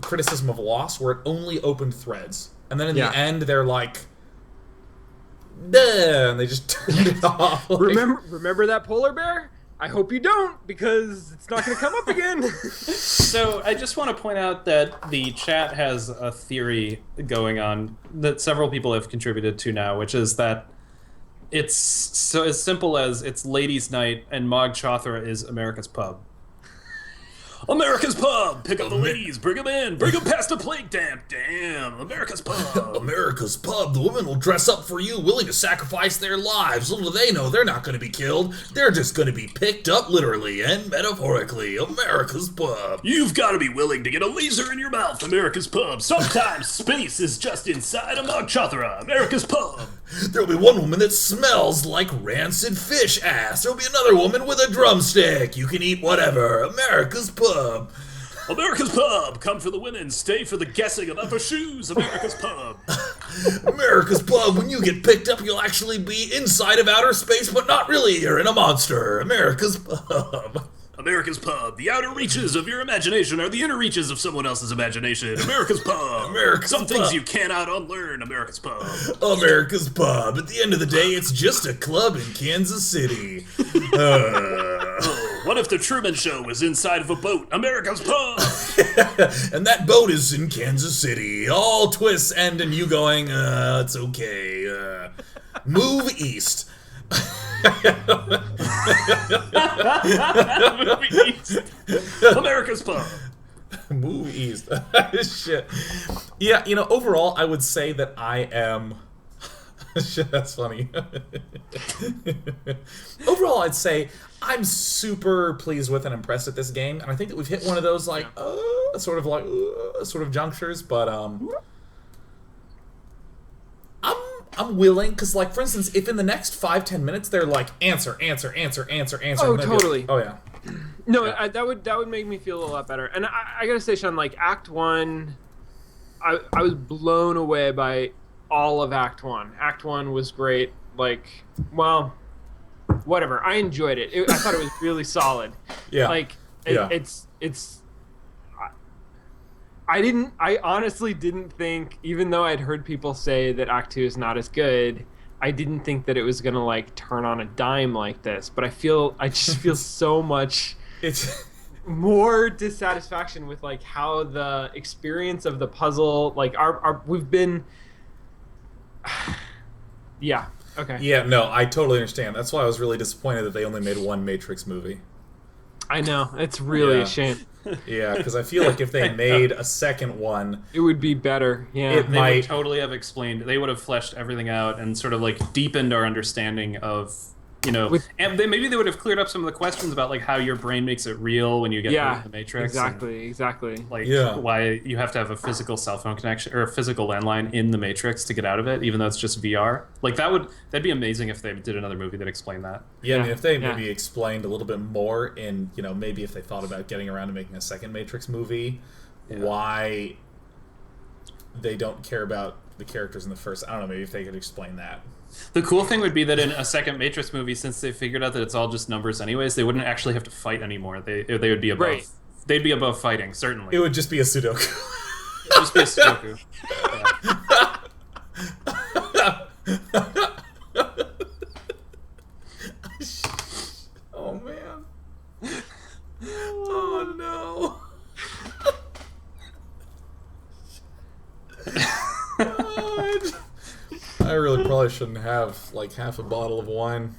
criticism of Lost, where it only opened threads. And then in the end, they're like, duh, and they just turned it off. Like, remember that polar bear? I hope you don't, because it's not going to come up again. So I just want to point out that the chat has a theory going on that several people have contributed to now, which is that it's so as simple as it's ladies' night and Mog Chothra is America's Pub. America's Pub! Pick up the ladies, bring them in, bring them past the plague dam. Damn, America's Pub. America's Pub. The women will dress up for you, willing to sacrifice their lives. Little do they know they're not going to be killed. They're just going to be picked up literally and metaphorically. America's Pub. You've got to be willing to get a laser in your mouth, America's Pub. Sometimes space is just inside a Mog Chothra. America's Pub. There'll be one woman that smells like rancid fish ass. There'll be another woman with a drumstick. You can eat whatever. America's Pub. America's Pub. Come for the women, stay for the guessing about the shoes. America's Pub. America's Pub. When you get picked up, you'll actually be inside of outer space, but not really. You're in a monster. America's Pub. America's Pub. The outer reaches of your imagination are the inner reaches of someone else's imagination. America's Pub. Some things you cannot unlearn. America's Pub. America's Pub. At the end of the day, it's just a club in Kansas City. What if the Truman Show was inside of a boat? America's Pub. And that boat is in Kansas City. All twists end in you going, it's okay. Move east. America's Pub. Movies. Shit. Yeah, overall, I would say that I am... Shit, that's funny. Overall, I'd say I'm super pleased with and impressed at this game, and I think that we've hit one of those, sort of junctures, but, I'm willing, because, for instance, if in the next 5-10 minutes they're like, answer. Oh, totally. Oh, yeah. No, yeah. That would make me feel a lot better. And I gotta say, Sean, Act 1, I was blown away by all of Act 1. Act 1 was great. Whatever. I enjoyed it. I thought it was really solid. Yeah. I honestly didn't think, even though I'd heard people say that Act 2 is not as good, I didn't think that it was gonna turn on a dime like this. But I just feel so much more dissatisfaction with how the experience of the puzzle, we've been. Yeah. Okay. Yeah. No, I totally understand. That's why I was really disappointed that they only made one Matrix movie. I know, it's really a shame. Yeah, because I feel like if they made a second one, it would be better. Yeah, they would totally have explained. They would have fleshed everything out and sort of deepened our understanding of, and maybe they would have cleared up some of the questions about how your brain makes it real when you get into the Matrix. Exactly. Why you have to have a physical cell phone connection or a physical landline in the Matrix to get out of it, even though it's just VR. That'd be amazing if they did another movie that explained that. Yeah, I mean, if they maybe explained a little bit more in, maybe if they thought about getting around to making a second Matrix movie, why they don't care about the characters in the first. I don't know, maybe if they could explain that. The cool thing would be that in a second Matrix movie, since they figured out that it's all just numbers anyways, they wouldn't actually have to fight anymore. They would be above. Right. They'd be above fighting, certainly. It would just be a Sudoku. It would just be a Sudoku. Oh man. Oh no. God. I really probably shouldn't have half a bottle of wine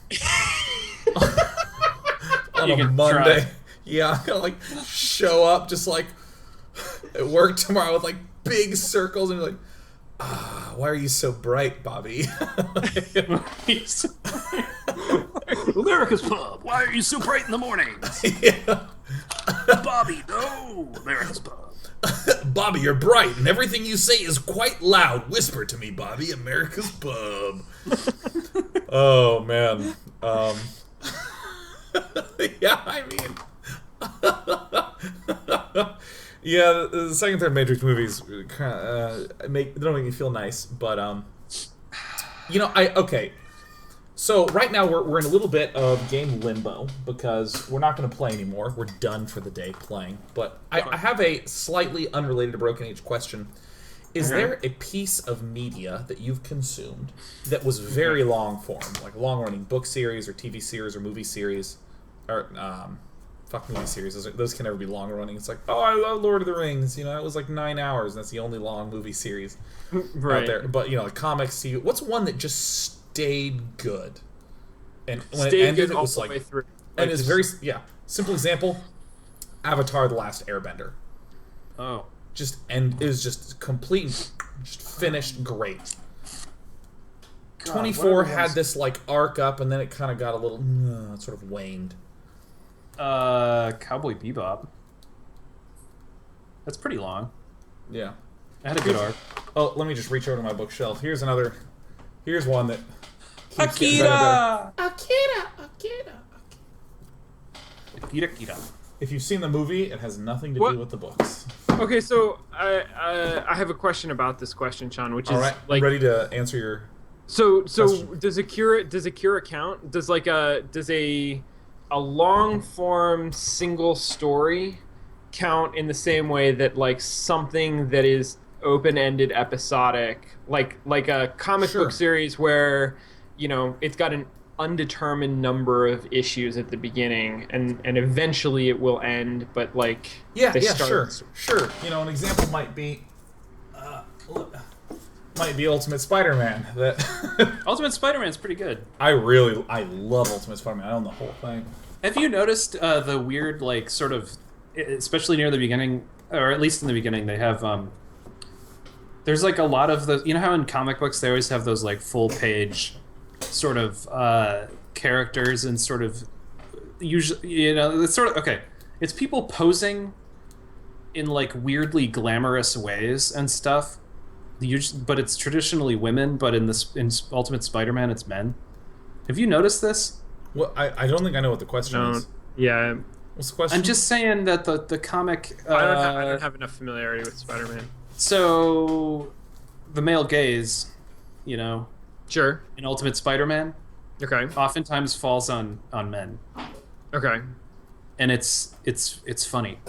on a Monday. Try. Yeah, I'm gonna show up just at work tomorrow with big circles and be why are you so bright, Bobby? America's Pub, why are you so bright in the mornings? Yeah. Bobby, no! America's Pub. Bobby, you're bright, and everything you say is quite loud. Whisper to me, Bobby. America's Pub. Oh, man. Yeah, I mean... yeah, the second, third Matrix movies they don't make me feel nice, but, okay. So right now we're in a little bit of game limbo because we're not going to play anymore. We're done for the day playing. But I have a slightly unrelated to Broken Age question. Is there a piece of media that you've consumed that was very long form, like a long-running book series or TV series or movie series, or movie series? Those can never be long-running. It's I love Lord of the Rings. It was 9 hours, and that's the only long movie series out there. But comics. What's one that just stayed good, and when it ended, it was way through. And it's very simple example. Avatar: The Last Airbender. Oh, it was just complete, just finished great. 24 had this arc up, and then it kind of got a little sort of waned. Cowboy Bebop. That's pretty long. Yeah, it had a good arc. Oh, let me just reach over to my bookshelf. Here's one that. Akira! If you've seen the movie, it has nothing to do with the books. Okay, so I have a question about this question, Sean, which is I'm ready to answer your. So does Akira count? Does a long form single story count in the same way that something that is open-ended episodic, like a comic book series where it's got an undetermined number of issues at the beginning and eventually it will end, but sure. An example might be Ultimate Spider-Man. Ultimate Spider-Man's pretty good. I love Ultimate Spider-Man. I own the whole thing. Have you noticed the weird sort of, especially near the beginning, or at least in the beginning, they have there's like a lot of the, you know how in comic books they always have those like full page sort of characters and sort of usually, you know, it's sort of, okay, it's people posing in like weirdly glamorous ways and stuff. But it's traditionally women, but in Ultimate Spider-Man it's men. Have you noticed this? Well, I don't think I know what the question is. Yeah. What's the question? I'm just saying that the comic... I don't have enough familiarity with Spider-Man. So, the male gaze, you know... Sure. In Ultimate Spider-Man... Okay. Oftentimes falls on men. Okay. And it's funny.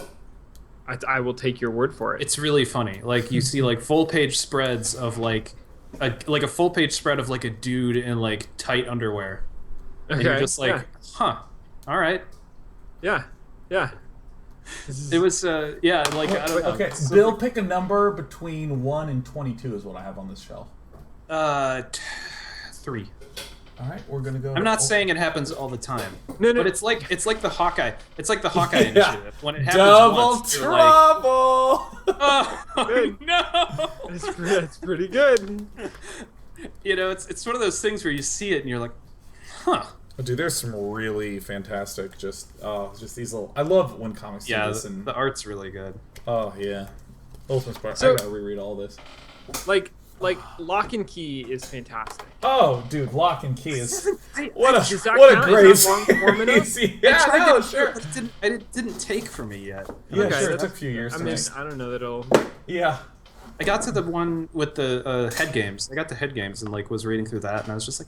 I will take your word for it. It's really funny. Like, you see, like, full-page spreads of, like a full-page spread of, like, a dude in, like, tight underwear. Okay. And you're just like, huh, all right. Yeah. Yeah. It was, yeah, like, I don't know. Okay, Bill, pick a number between 1 and 22 is what I have on this shelf. 3. All right, we're gonna go. I'm not saying it happens all the time. No. But it's like the Hawkeye. It's like the Hawkeye initiative. When it happens Double once, trouble! you're like, oh no! That's pretty good. You know, it's one of those things where you see it and you're like, huh. Oh, dude, there's some really fantastic, just these little. I love when comics do this. And the art's really good. Oh yeah, Ultimate Spider. So- I gotta reread all this. Like Lock and Key is fantastic. Oh, dude, Lock and Key is what Does that a count? great Is that long form enough? series. Yeah, no, sure. It didn't take for me yet. Yeah, Okay, sure. It that's- took a few years. I to mean, make. I don't know that it'll. Yeah. I got to the one with the head games. I got the head games and like was reading through that, and I was just like,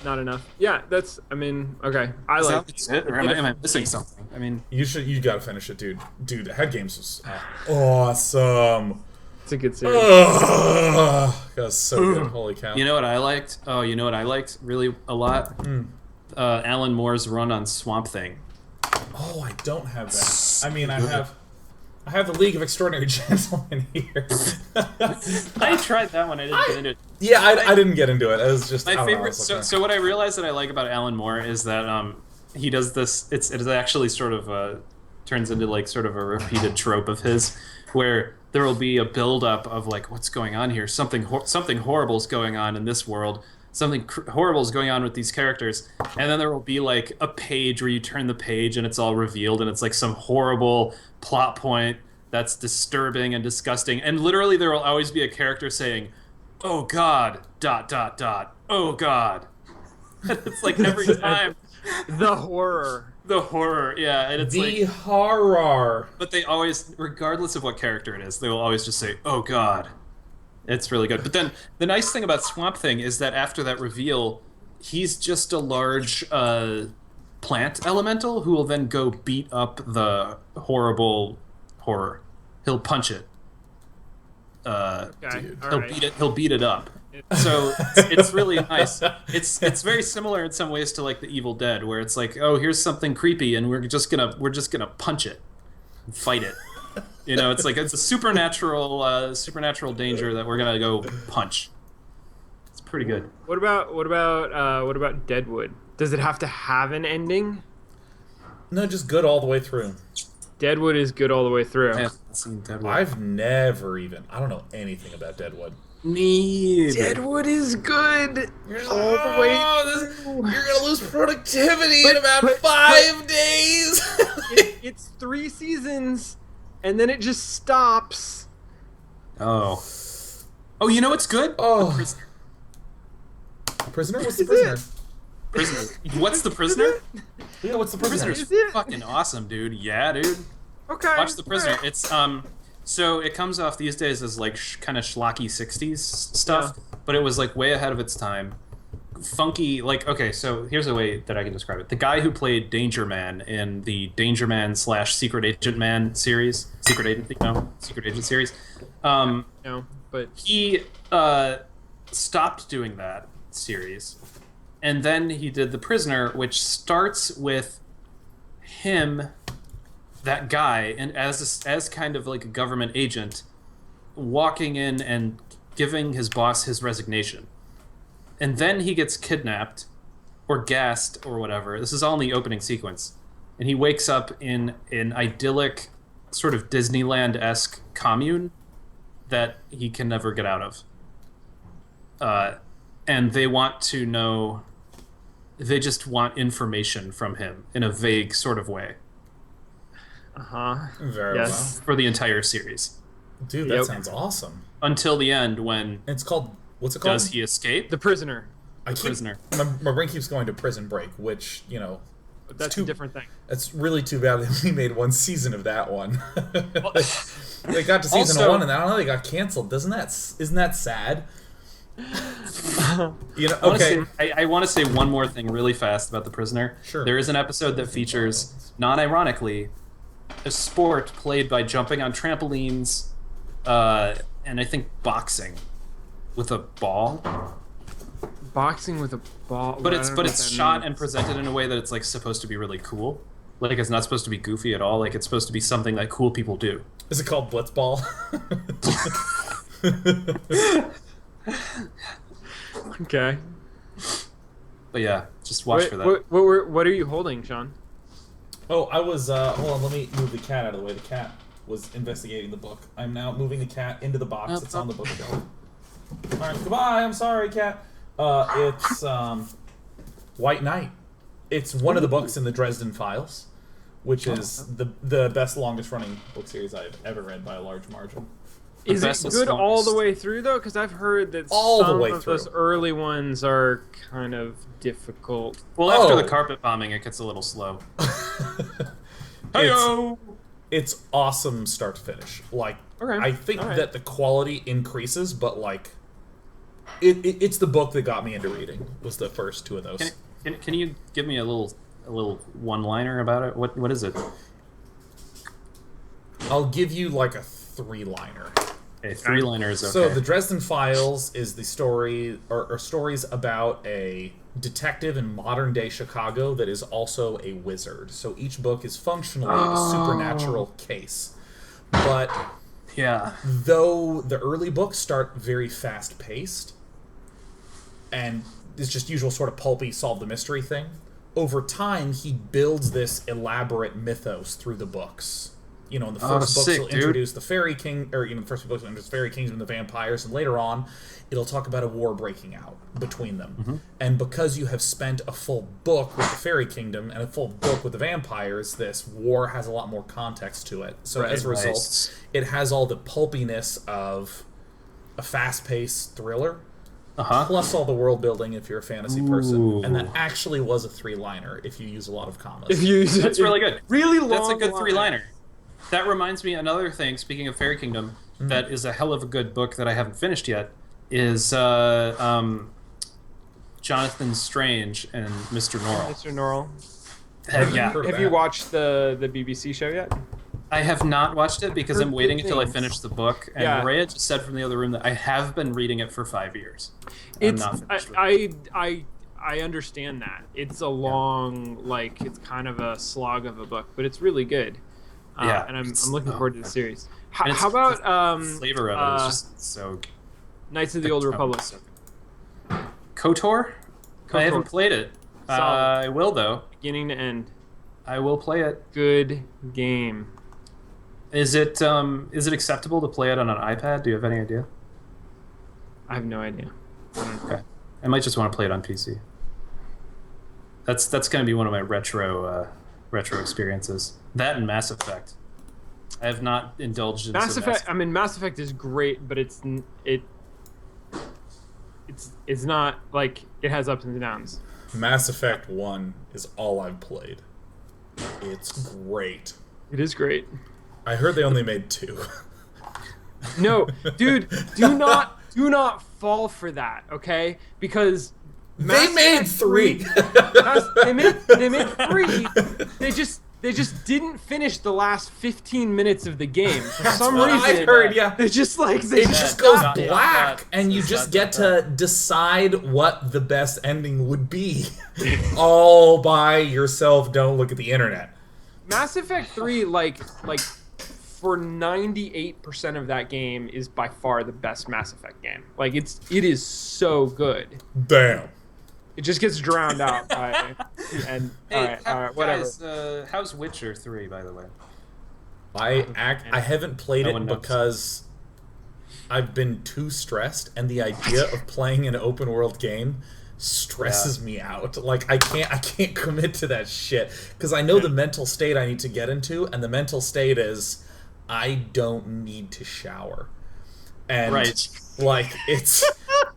Not enough. Yeah, that's. I mean, okay. I is like. that it? Or am I missing something? I mean, You gotta finish it, dude. Dude, Head Games was awesome. It's a good series. That was so good. Holy cow. you know what I liked? Oh, you know what I liked really a lot? Alan Moore's run on Swamp Thing. Oh, I don't have that. I mean, I have the League of Extraordinary Gentlemen here. I tried that one. I didn't get into it. Yeah, I didn't get into it. It was just My I don't know, favorite. I was looking So what I realized that I like about Alan Moore is that he does this. It is actually sort of turns into like sort of a repeated trope of his, where there will be a build-up of like what's going on here. Something horrible is going on in this world. Something horrible is going on with these characters, and then there will be like a page where you turn the page and it's all revealed, and it's like some horrible plot point that's disturbing and disgusting. And literally, there will always be a character saying, "Oh God, ... Oh God." It's like every time. The horror. The horror, yeah, and it's the like horror. But they always, regardless of what character it is, they will always just say, "Oh God." It's really good. But then the nice thing about Swamp Thing is that after that reveal, he's just a large plant elemental who will then go beat up the horrible horror. He'll punch it. Okay. He'll beat it up. So it's really nice. It's very similar in some ways to like the Evil Dead, where it's like, oh, here's something creepy, and we're just gonna punch it, and fight it. You know, it's like it's a supernatural danger that we're gonna go punch. It's pretty good. What about Deadwood? Does it have to have an ending? No, just good all the way through. Deadwood is good all the way through. I haven't seen Deadwood. I've never even. I don't know anything about Deadwood. Neither. Deadwood is good all the way. You're gonna lose productivity in about 5 days. It's 3 seasons, and then it just stops. Oh, you know what's good? Oh, The Prisoner. Prisoner? What's the Prisoner? Prisoner. What's The Prisoner? Yeah, what's the Prisoner? Prisoner's fucking awesome, dude. Yeah, dude. Okay. Watch The Prisoner. Right. It's so it comes off these days as like kind of schlocky 60s stuff, but it was like way ahead of its time. Funky, like, okay, so here's a way that I can describe it. The guy who played Danger Man in the Danger Man / Secret Agent Man series, Secret Agent series, No, but he stopped doing that series, and then he did The Prisoner, which starts with him, that guy, and as kind of like a government agent, walking in and giving his boss his resignation. And then he gets kidnapped or gassed or whatever. This is all in the opening sequence. And he wakes up in an idyllic sort of Disneyland-esque commune that he can never get out of. And they want to know... They just want information from him in a vague sort of way. Very well. For the entire series. Dude, that sounds awesome. Until the end when... It's called... What's it called? Does he escape? The Prisoner. Prisoner. My brain keeps going to Prison Break, which, you know... That's a different thing. It's really too bad that we made one season of that one. They got to season 1 and I don't know, they got canceled. Isn't that sad? You know, okay. I want to say one more thing really fast about The Prisoner. Sure. There is an episode that features, non-ironically, a sport played by jumping on trampolines, and I think boxing with a ball. Boxing with a ball. But it's shot and presented in a way that it's like supposed to be really cool. Like it's not supposed to be goofy at all. Like it's supposed to be something that cool people do. Is it called Blitzball? Okay. But yeah, just watch for that. What are you holding, Sean? Oh, I was, hold on, let me move the cat out of the way. The cat was investigating the book. I'm now moving the cat into the box that's on the bookshelf. Alright, goodbye, I'm sorry, cat. It's, White Knight. It's one of the books in the Dresden Files, which is the best, longest-running book series I've ever read by a large margin. Is it good all the way through, though? Because I've heard that some of those early ones are kind of difficult. Well, after the carpet bombing, it gets a little slow. It's awesome start to finish. Like, I think that the quality increases, but, like, it's the book that got me into reading, was the first two of those. Can you give me a little one-liner about it? What is it? I'll give you, like, a three-liner. Okay, three-liner is okay. So the Dresden Files is the story, or stories about a detective in modern-day Chicago that is also a wizard. So each book is functionally a supernatural case. But though the early books start very fast-paced, and it's just usual sort of pulpy solve-the-mystery thing, over time he builds this elaborate mythos through the books. You know, in the first books, he'll introduce the Fairy King, or the first few books, he'll introduce Fairy Kings and the vampires, and later on, it'll talk about a war breaking out between them. Mm-hmm. And because you have spent a full book with the Fairy Kingdom and a full book with the vampires, this war has a lot more context to it. So as a result, it has all the pulpiness of a fast-paced thriller, plus all the world building if you're a fantasy person. And that actually was a three-liner if you use a lot of commas. That's really good. Really long. That's a good three-liner. That reminds me, another thing, speaking of Fairy Kingdom, that is a hell of a good book that I haven't finished yet, is Jonathan Strange and Mr. Norrell. Mr. Norrell. Have you watched the BBC show yet? I have not watched it because I'm waiting until I finish the book. And Rhea just said from the other room that I have been reading it for 5 years. I understand that. It's a long, like, it's kind of a slog of a book, but it's really good. And I'm looking forward to the series. How about the flavor of it is just so Knights of the Old Republic? KOTOR? I haven't played it. I will though. Beginning to end. I will play it. Good game. Is it acceptable to play it on an iPad? Do you have any idea? I have no idea. Okay. I might just want to play it on PC. That's going to be one of my retro experiences. That and Mass Effect. I have not indulged in Mass Effect. I mean, Mass Effect is great, but it's not like it has ups and downs. Mass Effect 1 is all I've played. It's great. It is great. I heard they only made 2. No, dude, do not fall for that, okay? Because they made 3. They made 3. They just didn't finish the last 15 minutes of the game. For some reason, I heard, They're just like it just goes black, and you just get to decide what the best ending would be, all by yourself. Don't look at the internet. Mass Effect 3, like for 98% of that game, is by far the best Mass Effect game. Like it is so good. Damn. It just gets drowned out by all right, whatever. Guys, how's Witcher 3, by the way? I haven't played No one it knows. because I've been too stressed, and the idea of playing an open world game stresses me out. Like I can't commit to that shit because I know the mental state I need to get into, and the mental state is I don't need to shower. And like it's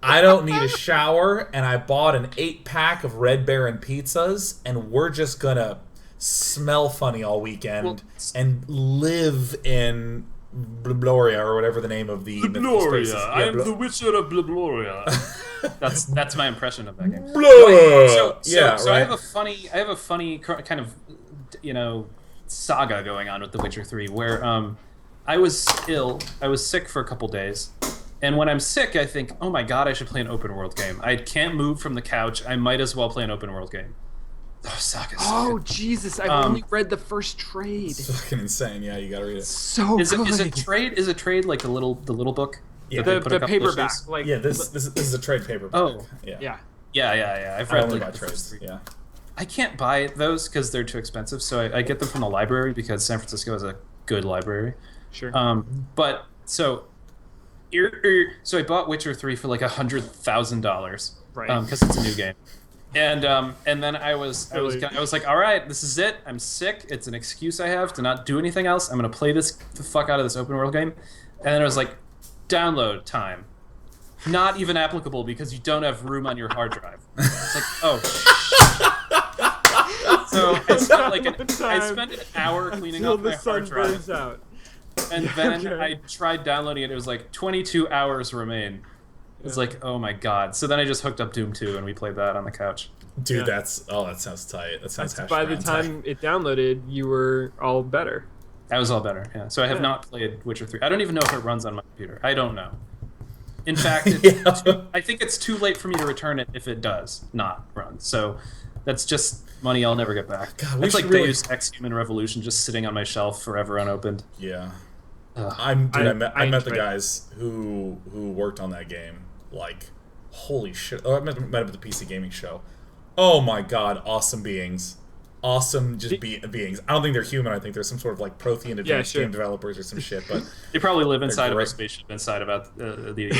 I don't need a shower, and I bought an 8-pack of Red Baron pizzas, and we're just gonna smell funny all weekend and live in Blabloria, or whatever the name of the mythical space is. Blabloria. I am the Witcher of Blabloria. That's my impression of that game. So I have a funny kind of, you know, saga going on with The Witcher 3 where I was ill. I was sick for a couple days. And when I'm sick, I think, oh my god, I should play an open world game. I can't move from the couch. I might as well play an open world game. Oh, Saga's so good. Jesus! I've only read the first trade. It's fucking insane. Yeah, you gotta read it. So is good. Is a trade like the little book? Yeah, the paperback. Like this is a trade paperback. Oh, yeah. I've read only like, got trades. Yeah. I can't buy those because they're too expensive, so I get them from the library because San Francisco has a good library. Sure. But so I bought Witcher 3 for like $100,000, right? Because it's a new game, and then I was like, all right, this is it. I'm sick. It's an excuse I have to not do anything else. I'm gonna play the fuck out of this open world game, and then I was like, download time. Not even applicable because you don't have room on your hard drive. It's like, oh. So I spent an hour cleaning up my hard drive. Out. And then I tried downloading it. It was like 22 hours remain. It's like, oh my god. So then I just hooked up Doom 2 and we played that on the couch. Dude, that sounds tight. That sounds by the time it downloaded, you were all better. I was all better, yeah. So I have not played Witcher 3. I don't even know if it runs on my computer. I don't know. In fact, I think it's too late for me to return it if it does not run. So that's just money I'll never get back. God, it's like Deus Ex Human Revolution just sitting on my shelf forever unopened. Yeah. I met the guys who worked on that game. Like, holy shit. Oh, I met them at the PC Gaming Show. Oh my god, awesome beings. Awesome beings. I don't think they're human. I think they're some sort of like Prothean advanced game developers or some shit. But they probably live inside of a spaceship inside about the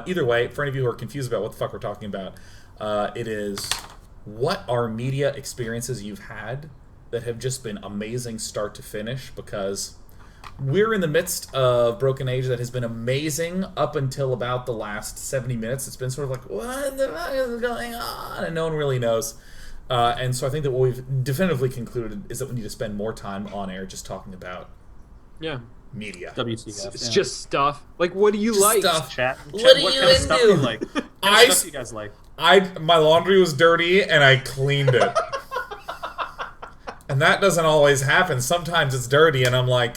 either way, for any of you who are confused about what the fuck we're talking about, it is what are media experiences you've had that have just been amazing start to finish, because we're in the midst of Broken Age that has been amazing up until about the last 70 minutes. It's been sort of like, what the fuck is going on? And no one really knows. And so I think that what we've definitively concluded is that we need to spend more time on air just talking about media. WTF. It's just stuff. Like, what do you like? Stuff. Chat. What What do kind of you stuff do? do you like? What kind of stuff do you guys like? My laundry was dirty and I cleaned it. And that doesn't always happen. Sometimes it's dirty and I'm like,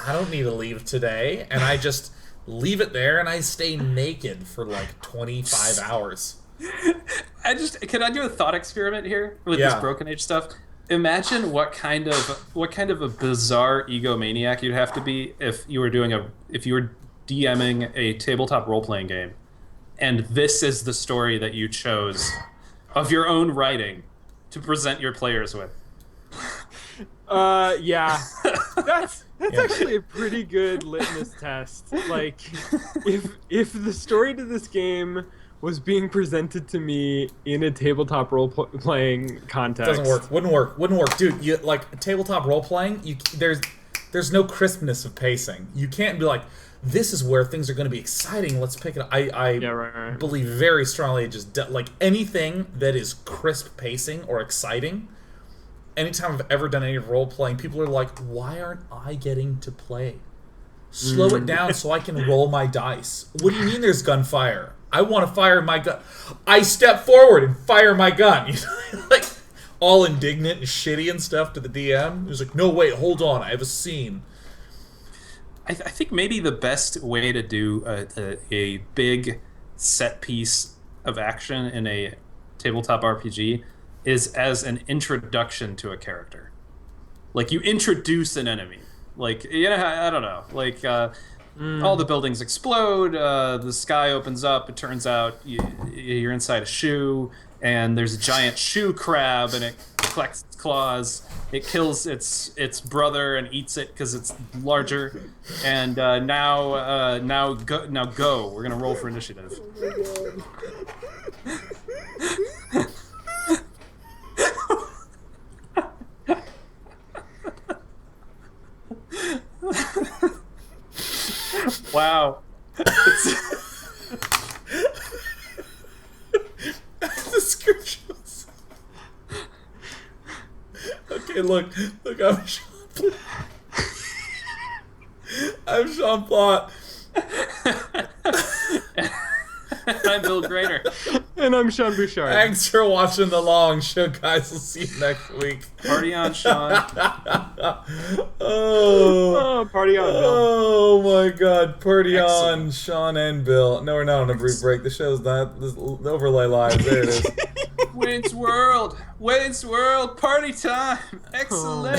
I don't need to leave today. And I just leave it there and I stay naked for like 25 hours. Can I do a thought experiment here with this Broken Age stuff? Imagine what kind of a bizarre egomaniac you'd have to be if you were DMing a tabletop role-playing game, and this is the story that you chose of your own writing to present your players with. Yeah. That's actually a pretty good litmus test. Like, if the story to this game was being presented to me in a tabletop role-playing context, Wouldn't work, dude. You like tabletop role-playing? There's no crispness of pacing. You can't be like, this is where things are going to be exciting. Let's pick it up. I believe very strongly like anything that is crisp pacing or exciting. Anytime I've ever done any role-playing, people are like, why aren't I getting to play? Slow it down so I can roll my dice. What do you mean there's gunfire? I want to fire my gun. I step forward and fire my gun. You know, like all indignant and shitty and stuff to the DM. He's like, no, wait, hold on. I have a scene. I think maybe the best way to do a big set piece of action in a tabletop RPG is as an introduction to a character. Like, you introduce an enemy. Like, you know, I don't know. Like, all the buildings explode, the sky opens up, it turns out you're inside a shoe, and there's a giant shoe crab, and it collects its claws. It kills its brother and eats it because it's larger. And now go. We're gonna roll for initiative. Wow. Okay, look, I'm Sean. I'm Sean Plott. I'm Bill Grainer. And I'm Sean Bouchard. Thanks for watching the long show, guys. We'll see you next week. Party on, Sean. Party on, Bill. Oh my God, party Excellent. on, Sean and Bill. No, we're not on a brief break. The show's not. This overlay live. There it is. Wayne's World, party time. Excellent.